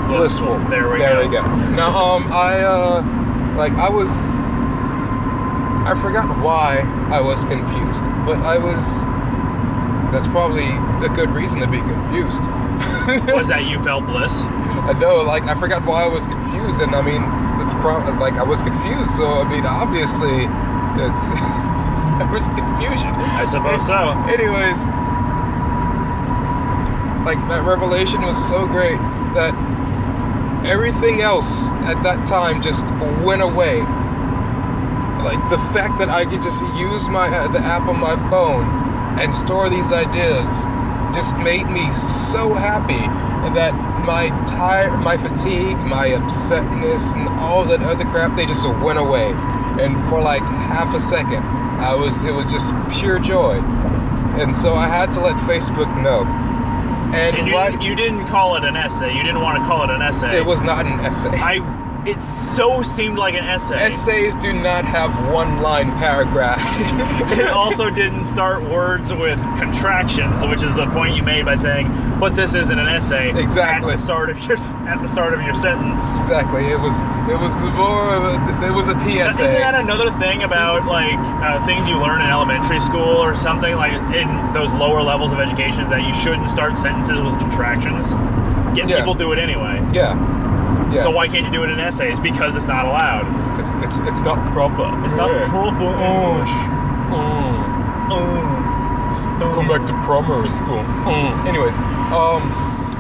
blissful. There we go. Now, I forgot why I was confused, but that's probably a good reason to be confused. Was that you felt bliss? I know, like, I forgot why I was confused, and I mean, like, I was confused, so, I mean, obviously, there was confusion. I suppose so. Anyways, like, that revelation was so great that everything else at that time just went away. Like, the fact that I could just use the app on my phone and store these ideas just made me so happy that my fatigue, my upsetness, and all that other crap, they just went away. And for like half a second, it was just pure joy. And so I had to let Facebook know. And you didn't call it an essay. You didn't want to call it an essay. It was not an essay. It so seemed like an essay. Essays do not have one-line paragraphs. It also didn't start words with contractions, which is a point you made by saying, "But this isn't an essay." Exactly. At the start of your sentence. Exactly. It was more of it was a PSA. Isn't that another thing about like things you learn in elementary school or something, like in those lower levels of education, is that you shouldn't start sentences with contractions? Yet people do it anyway. Yeah. So why can't you do it in essays? Because it's not allowed. Because it's not proper. It's not proper English. Go back to primary school. Anyways,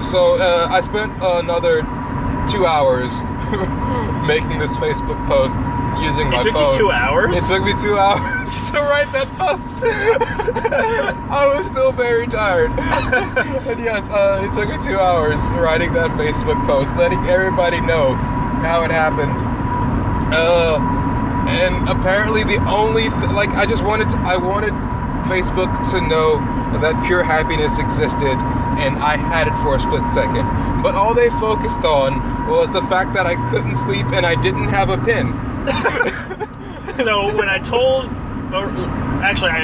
so I spent another 2 hours making this Facebook post using my phone. It took you 2 hours? It took me 2 hours to write that post. I was still very tired. And yes, it took me 2 hours writing that Facebook post, letting everybody know how it happened. And apparently the only I wanted Facebook to know that pure happiness existed, and I had it for a split second. But all they focused on was the fact that I couldn't sleep and I didn't have a pen. So when I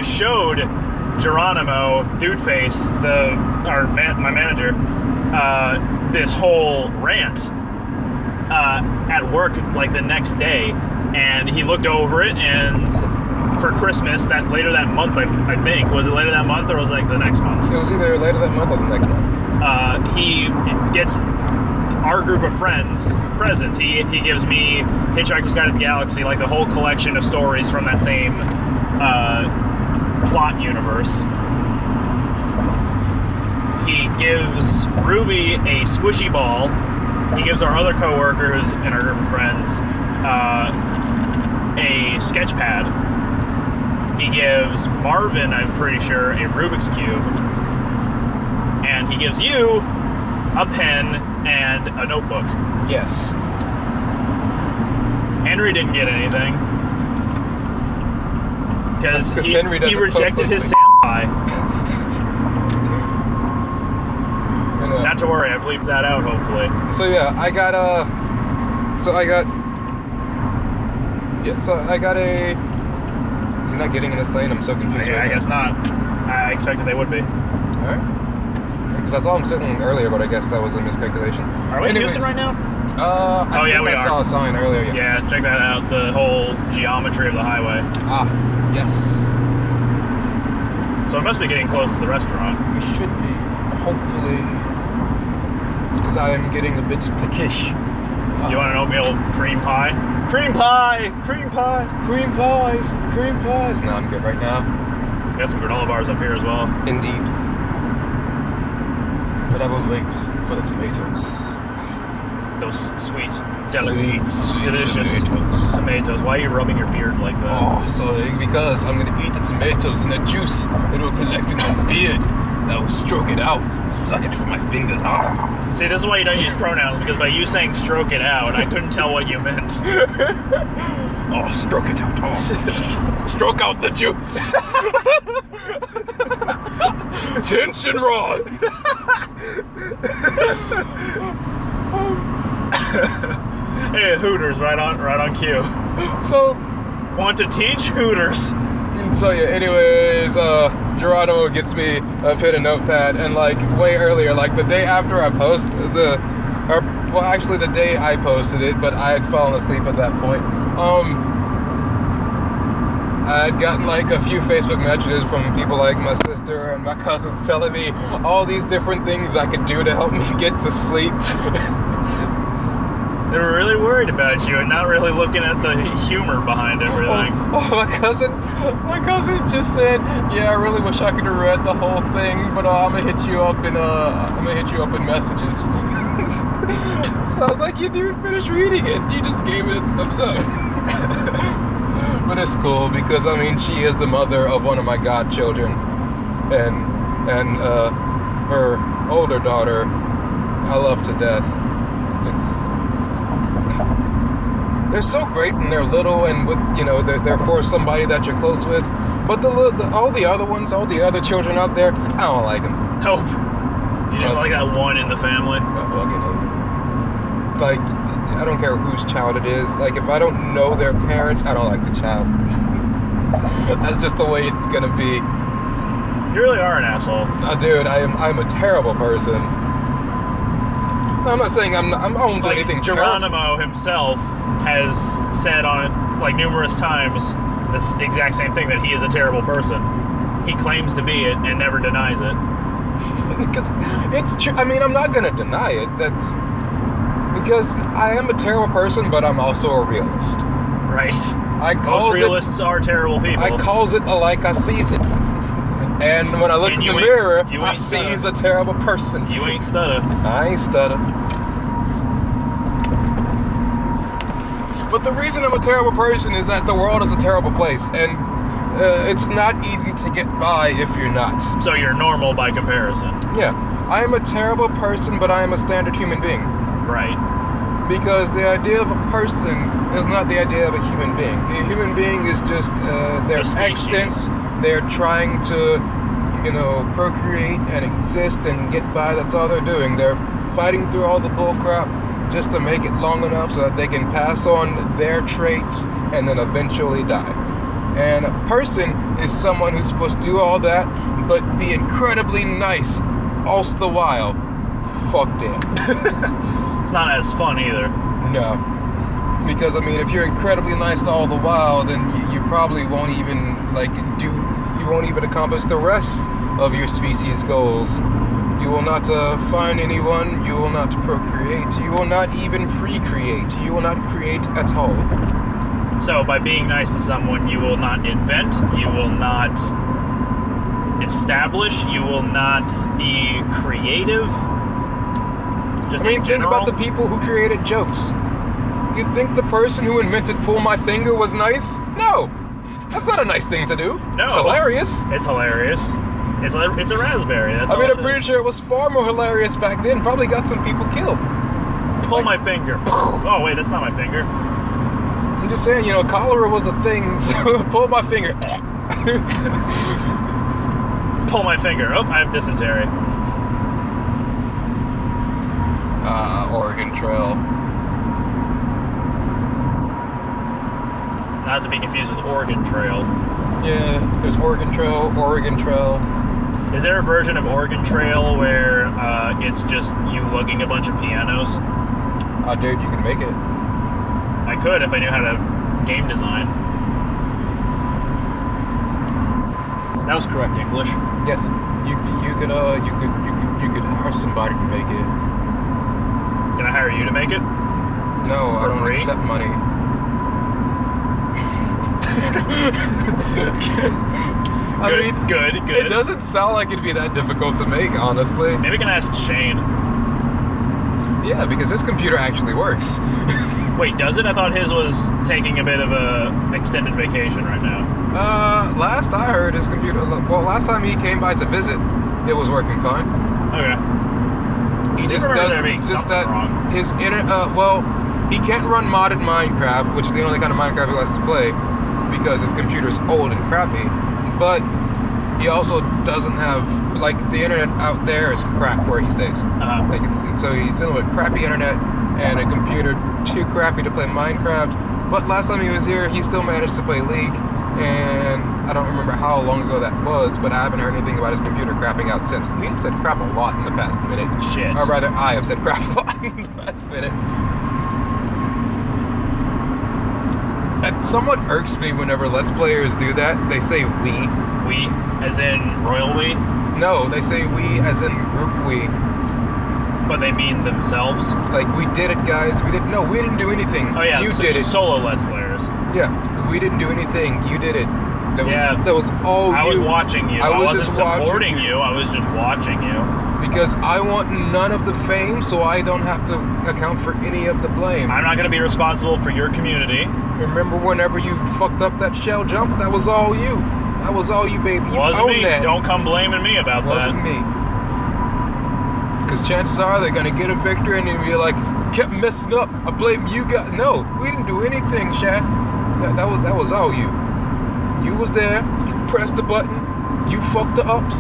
showed Geronimo, Dudeface, my manager, this whole rant at work like the next day, and he looked over it, and for Christmas, later that month, I think, was it later that month or was it like the next month? It was either later that month or the next month. He gets our group of friends presents. He gives me Hitchhiker's Guide to the Galaxy, like the whole collection of stories from that same plot universe. He gives Ruby a squishy ball. He gives our other coworkers and our group of friends a sketch pad. He gives Marvin, I'm pretty sure, a Rubik's Cube. And he gives you a pen and a notebook. Yes. Henry didn't get anything. Because he rejected his senpai. Not to worry, I bleeped that out, hopefully. So yeah, I got a... Is he not getting in this lane? I'm so confused. I guess not. I expected they would be. Alright. Because I saw him sitting earlier, but I guess that was a miscalculation. Are we in Houston right now? I saw a sign earlier, yeah. Yeah, check that out. The whole geometry of the highway. Ah, yes. So it must be getting close to the restaurant. We should be, hopefully. Because I am getting a bit peckish. You want an oatmeal cream pie? Cream pie! Cream pie! Cream pies! Cream pies! No, I'm good right now. We got some granola bars up here as well. Indeed. But I will wait for the tomatoes. Those sweet, Sweet delicious tomatoes. Why are you rubbing your beard like that? Oh, sorry, because I'm gonna eat the tomatoes and the juice. It will collect in my beard. I will stroke it out, suck it from my fingers. Ah. See, this is why you don't use pronouns, because by you saying stroke it out, I couldn't tell what you meant. Oh, stroke it out. Oh. Stroke out the juice. Tension rod. Hey, Hooters, right on cue. So, want to teach Hooters? So yeah, anyways, Geronimo gets me a pen and notepad, and like way earlier, like the day after I posted the day I posted it, but I had fallen asleep at that point. I had gotten like a few Facebook messages from people like my sister and my cousins telling me all these different things I could do to help me get to sleep. They were really worried about you and not really looking at the humor behind everything. My cousin just said, "Yeah, I really wish I could have read the whole thing, but I'm gonna hit you up in messages." So I was like, "You didn't even finish reading it. You just gave it a thumbs up." But it's cool because I mean, she is the mother of one of my godchildren, and her older daughter, I love to death. They're so great and they're little and with they're for somebody that you're close with. But all the other ones, all the other children out there, I don't like them. Nope. You just like that one in the family. Like I don't care whose child it is. Like if I don't know their parents, I don't like the child. That's just the way it's gonna be. You really are an asshole. Dude, I'm a terrible person. I'm not saying I won't do anything Geronimo himself has said on it like numerous times this exact same thing, that he is a terrible person. He claims to be it and never denies it. Because it's true. I mean, I'm not gonna deny it. That's because I am a terrible person, but I'm also a realist. Right. Most realists are terrible people. I calls it like I sees it. And when I look in the mirror, I sees a terrible person. You ain't stutter. I ain't stutter. But the reason I'm a terrible person is that the world is a terrible place, and it's not easy to get by if you're not. So you're normal by comparison. Yeah. I am a terrible person, but I am a standard human being. Right. Because the idea of a person is not the idea of a human being. A human being is just, they're extant. They're trying to, procreate and exist and get by. That's all they're doing. They're fighting through all the bull crap just to make it long enough so that they can pass on their traits and then eventually die. And a person is someone who's supposed to do all that, but be incredibly nice all the while. Fuck them. It's not as fun either. No. Because, I mean, if you're incredibly nice all the while, then you probably won't even, you won't even accomplish the rest of your species' goals. You will not find anyone, you will not procreate, you will not even pre-create, you will not create at all. So, by being nice to someone, you will not invent, you will not establish, you will not be creative. Just think about the people who created jokes. You think the person who invented pull my finger was nice? No. That's not a nice thing to do. No. It's hilarious. It's hilarious. It's a raspberry. That's I mean, all I'm pretty sure it was far more hilarious back then. Probably got some people killed. Pull my finger. Oh wait, that's not my finger. I'm just saying, cholera was a thing, so pull my finger. Pull my finger. Oh, I have dysentery. Oregon Trail. Not to be confused with Oregon Trail. Yeah, there's Oregon Trail, Oregon Trail. Is there a version of Oregon Trail where it's just you lugging a bunch of pianos? Oh, dude, you can make it. I could if I knew how to game design. That was correct English. Yes, you could hire somebody to make it. Can I hire you to make it? No, I For don't free? accept money. Good. It doesn't sound like it'd be that difficult to make, honestly. Maybe we can ask Shane. Yeah, because his computer actually works. Wait, does it? I thought his was taking a bit of a extended vacation right now. Last I heard, his computer. Well, last time he came by to visit, it was working fine. Okay. He just remember there being something wrong. His well, he can't run modded Minecraft, which is the only kind of Minecraft he likes to play, because his computer's old and crappy. But he also doesn't have, like, the internet out there is crap where he stays. Like so he's dealing with crappy internet and a computer too crappy to play Minecraft. But last time he was here, he still managed to play League, and I don't remember how long ago that was, but I haven't heard anything about his computer crapping out since. We've said crap a lot in the past minute. Shit. Or rather, I have said crap a lot in the past minute. That somewhat irks me whenever Let's Players do that. They say we. We, as in royal we? No, they say we as in group we. But they mean themselves? Like, we did it, guys. We didn't do anything. Oh yeah, you did it. Solo Let's Players. Yeah, we didn't do anything. You did it. That was all I you. was watching you. I wasn't supporting you. I was just watching you. Because I want none of the fame, so I don't have to account for any of the blame. I'm not going to be responsible for your community. Remember whenever you fucked up that shell jump? That was all you. That was all you, baby. You Wasn't own me. that. Don't come blaming me about Wasn't that. me. Because chances are they're gonna get a victory and you'll be like, kept messing up. I blame you guys. No, we didn't do anything, Shaq. That was all you. You was there. You pressed the button. You fucked the ups.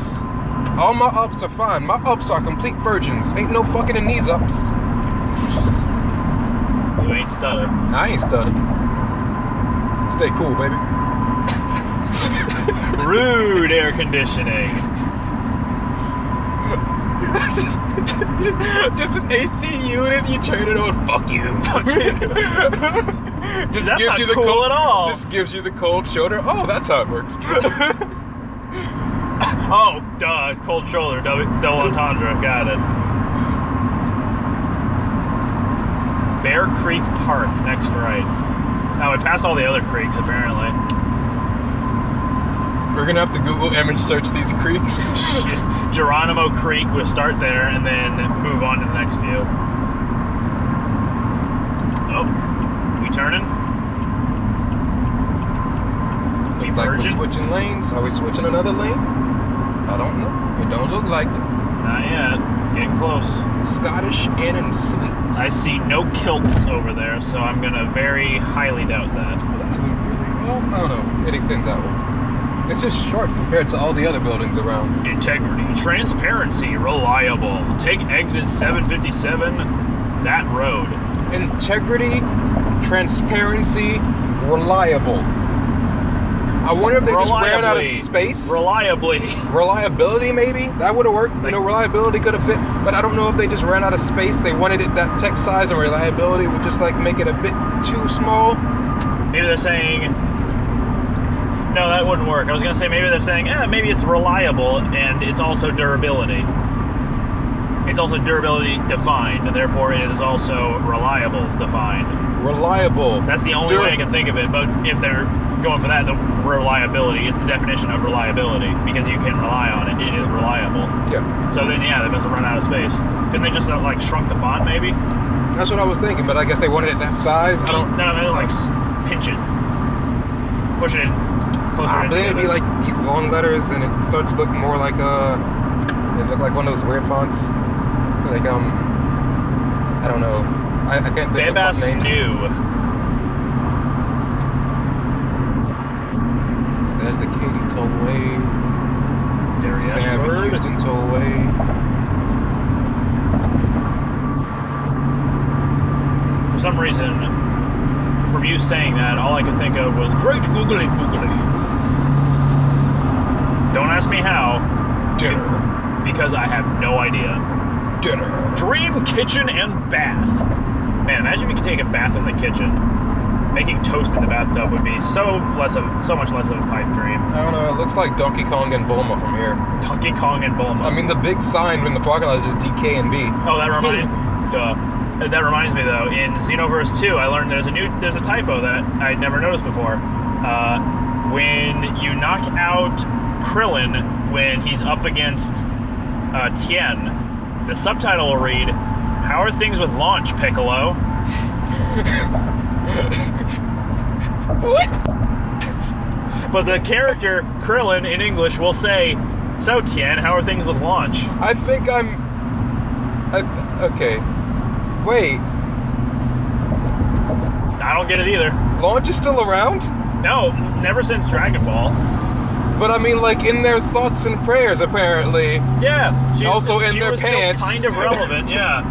All my ups are fine. My ups are complete virgins. Ain't no fucking in these ups. You ain't stutter. I ain't stutter. Stay cool, baby. Rude air conditioning. just an AC unit, you turn it on, fuck you. Just That's gives not you the cool cold, at all. Just gives you the cold shoulder. Oh, that's how it works. Oh, duh. Cold shoulder. Double entendre. Got it. Bear Creek Park, next right. Now, we passed all the other creeks, apparently. We're gonna have to Google image search these creeks. Geronimo Creek, we'll start there and then move on to the next few. Oh, we turning? Looks like we're switching lanes. Are we switching another lane? I don't know. It don't look like it. Not yet. Getting close. Scottish Inn and Sweets. I see no kilts over there, so I'm gonna very highly doubt that. Well, that isn't really, well, I don't know. It extends outwards. It's just short compared to all the other buildings around. Integrity, transparency, reliable. Take exit 757, that road. Integrity, transparency, reliable. I wonder if they just ran out of space. Reliably. Reliability, maybe? That would have worked. Reliability could have fit. But I don't know if they just ran out of space. They wanted it that text size, and reliability would just like make it a bit too small. Maybe they're saying... No, that wouldn't work. I was going to say maybe they're saying, maybe it's reliable and it's also durability. It's also durability defined, and therefore it is also reliable defined. Reliable. That's the only way I can think of it, but if they're going for that, the reliability, it's the definition of reliability, because you can rely on it. It is reliable. Yeah. So then, yeah, they must have run out of space. Couldn't they just, like, shrunk the font, maybe? That's what I was thinking, but I guess they wanted it that size. I don't... No, like, pinch it. Push it in. closer in But then it'd be together. like these long letters, and it starts to look more like it looked like one of those weird fonts. Like I don't know. I can't think of font names. New. So there's the Katie Tollway. Sam Ashford. Houston Tollway. For some reason, from you saying that, all I could think of was great googly googly. Don't ask me how. Dinner. Because I have no idea. Dinner. Dream kitchen and bath. Man, imagine if you could take a bath in the kitchen. Making toast in the bathtub would be so much less of a pipe dream. I don't know. It looks like Donkey Kong and Bulma from here. Donkey Kong and Bulma. I mean, the big sign in the parking lot is just DK and B. Oh, that reminds me though. In Xenoverse 2, I learned there's a typo that I'd never noticed before. When you knock out Krillin when he's up against Tien, the subtitle will read, "How are things with launch, Piccolo?" What? But the character Krillin in English will say, "So Tien, how are things with launch?" I think okay. Wait. I don't get it either. Launch is still around? No, never since Dragon Ball. But I mean, like, in their thoughts and prayers, apparently. Yeah. She Also was, in she their was pants. Still kind of relevant, yeah.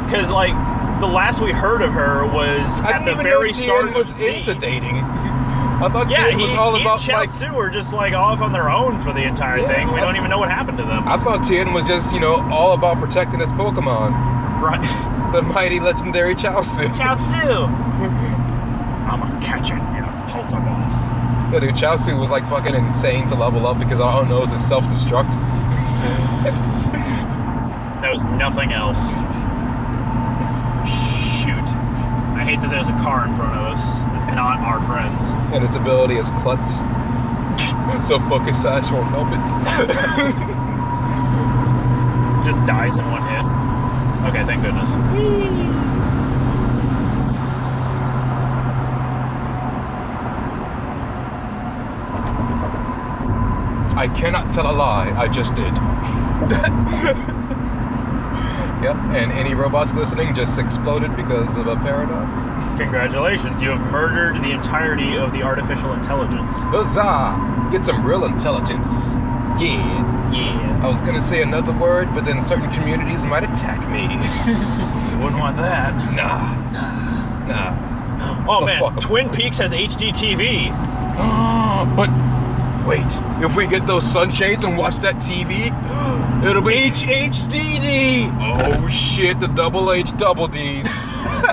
Because, like, the last we heard of her was I at didn't the even very know start Tien of was Z. into dating. I thought Yeah, Tien was all he about, and Chao like... Su were just, like, off on their own for the entire Yeah, thing. We don't even know what happened to them. I thought Tien was just, all about protecting his Pokemon. Right. The mighty legendary Chao Su. Chao Su! I'm gonna catch it in a Pokeball. Yeah, dude, Chao Su was like fucking insane to level up because all it knows is self-destruct. Knows nothing else. Shoot. I hate that there's a car in front of us. It's not our friends. And its ability is klutz. So Focus Sash won't help it. Just dies in one hit. Okay, thank goodness. I cannot tell a lie, I just did. Yep, and any robots listening just exploded because of a paradox. Congratulations, you have murdered the entirety of the artificial intelligence. Huzzah! Get some real intelligence. Yeah. Yeah. I was gonna say another word, but then certain communities might attack me. Wouldn't want that. Nah. Oh The man, fuck am Twin Peaks has HD TV. But wait, if we get those sunshades and watch that TV, it'll be HHDD. Oh shit, the double H double Ds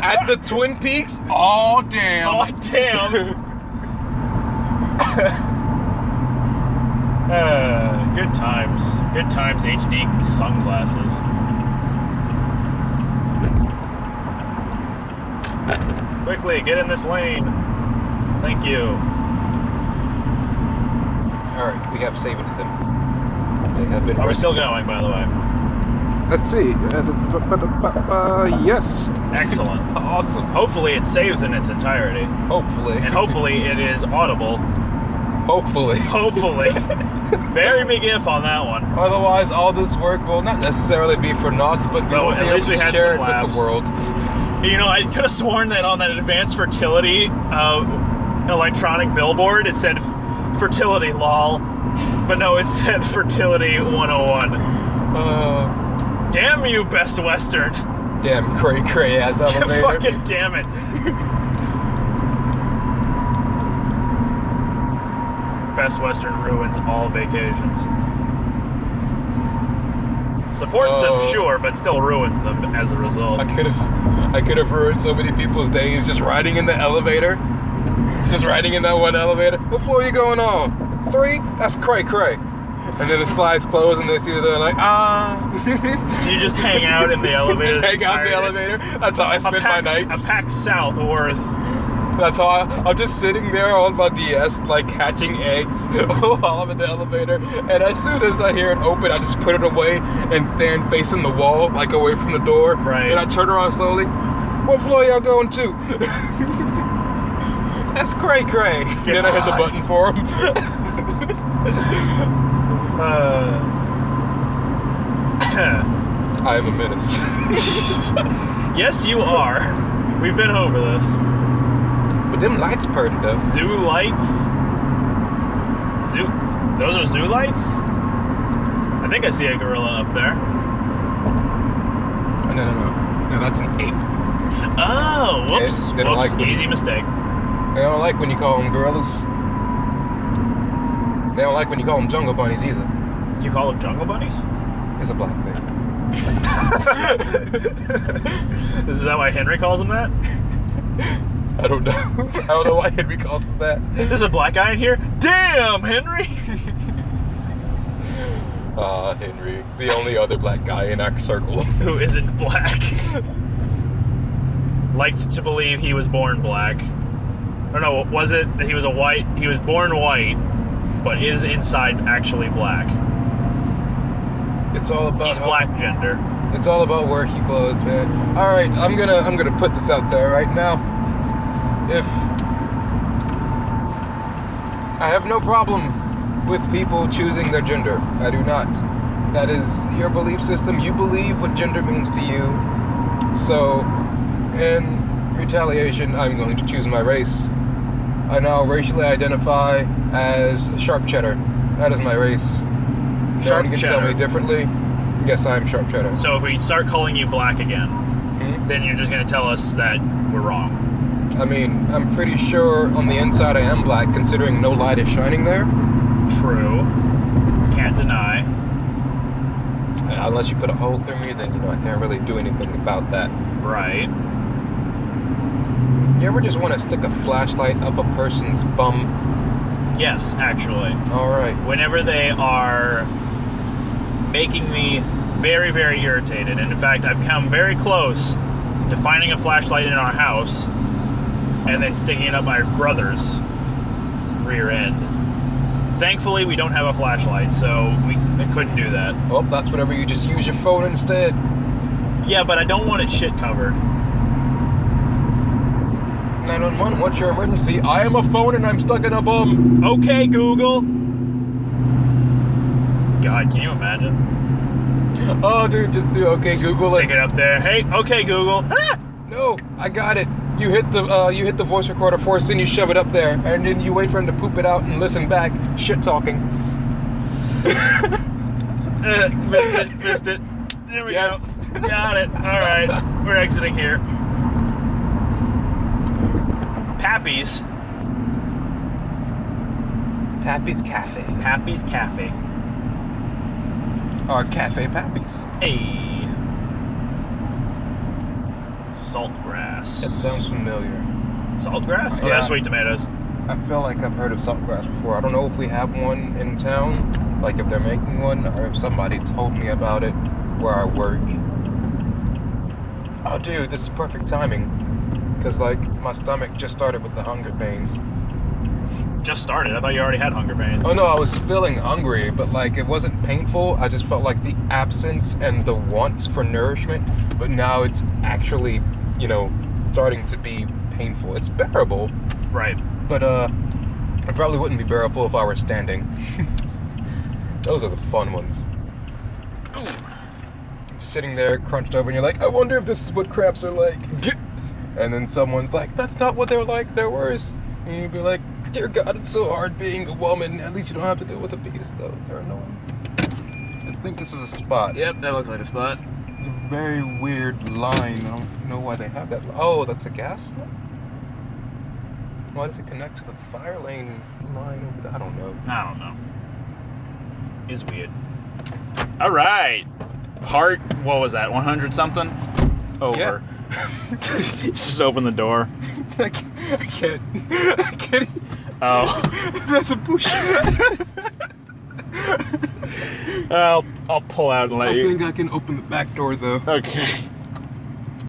at the Twin Peaks. Oh damn. Oh damn. Good times. Good times, HD sunglasses. Quickly, get in this lane. Thank you. Alright, we have saved them. They have been. Are we still rescued. going, by the way? Let's see. Yes. Excellent. Awesome. Hopefully it saves in its entirety. Hopefully. And hopefully it is audible. Hopefully. Hopefully. Very big if on that one. Otherwise, all this work will not necessarily be for naught, but we Well, won't at be least able we to had share some it with laughs. the world. You know, I could have sworn that on that advanced fertility electronic billboard, it said fertility lol. But no, it said fertility 101. Damn you, Best Western. Damn cray ass elevator. Fucking damn it. Best Western ruins all vacations. Supports them, sure, but still ruins them as a result. I could have ruined so many people's days just riding in the elevator. Just riding in that one elevator. What floor are you going on? 3? That's cray. And then the slides close and they see that they're like, You just hang out in the elevator. Just hang out in the elevator. That's how I spend my nights. A PAX South worth. That's how I'm just sitting there on my DS, like hatching eggs while I'm in the elevator. And as soon as I hear it open, I just put it away and stand facing the wall, like away from the door. Right. And I turn around slowly. What floor y'all going to? That's cray cray. Then I hit the button for him. I am a menace. Yes, you are. We've been over this. But them lights purted though. Zoo lights. Zoo. Those are zoo lights? I think I see a gorilla up there. No, that's an ape. Oh, whoops. They don't Whoops. like Easy mistake. They don't like when you call them gorillas. They don't like when you call them jungle bunnies either. You call them jungle bunnies? It's a black thing. Is that why Henry calls them that? I don't know. I don't know why Henry calls them that. There's a black guy in here? Damn, Henry! Henry. The only other black guy in our circle. Who isn't black. Liked to believe he was born black. Or no, was it that he was born white, but is inside actually black? It's all about He's black gender. It's all about where he goes, man. All right, I'm gonna put this out there right now. If I have no problem with people choosing their gender, I do not. That is your belief system. You believe what gender means to you. So, in retaliation, I'm going to choose my race. I now racially identify as sharp cheddar. That is my race. Sharp You can cheddar. tell me differently. Yes, I am sharp cheddar. So if we start calling you black again, then you're just going to tell us that we're wrong. I mean, I'm pretty sure on the inside I am black, considering no light is shining there. True. Can't deny. Unless you put a hole through me, then, I can't really do anything about that. Right. You ever just want to stick a flashlight up a person's bum? Yes, actually. Alright. Whenever they are making me very, very irritated, and in fact, I've come very close to finding a flashlight in our house and then sticking it up my brother's rear end. Thankfully, we don't have a flashlight, so I couldn't do that. Well, that's whenever you just use your phone instead. Yeah, but I don't want it shit covered. 911, what's your emergency? I am a phone and I'm stuck in a bum. Okay, Google. God, can you imagine? Oh, dude, just do okay, Google. Stick it up there. Hey, okay, Google. Ah! No, I got it. You hit the voice recorder first, then you shove it up there, and then you wait for him to poop it out and listen back. Shit talking. Missed it. There we Yes. go. Got it. All right, we're exiting here. Pappy's Cafe. Pappy's Cafe. Our Cafe Pappy's. Hey. Saltgrass. That sounds familiar. Saltgrass? Oh, Yeah. that's sweet tomatoes. I feel like I've heard of saltgrass before. I don't know if we have one in town, like if they're making one, or if somebody told me about it where I work. Oh, dude, this is perfect timing. Because, my stomach just started with the hunger pains. Just started. I thought you already had hunger pains. Oh, no, I was feeling hungry, but, it wasn't painful. I just felt like the absence and the want for nourishment. But now it's actually, starting to be painful. It's bearable. Right. But, it probably wouldn't be bearable if I were standing. Those are the fun ones. Ooh. Just sitting there, crunched over, and you're like, I wonder if this is what cramps are like. And then someone's like, that's not what they're like, they're worse. And you'd be like, dear God, it's so hard being a woman. At least you don't have to deal with a fetus, though. They're annoying. I think this is a spot. Yep, that looks like a spot. It's a very weird line. I don't know why they have that. Oh, that's a gas line? Why does it connect to the fire lane line over there? I don't know. I don't know. It's weird. All right. Part, what was that, 100 something? Over. Yeah. Just open the door. I can't. Oh. That's a push. I'll pull out and let I you. think I can open the back door, though. Okay.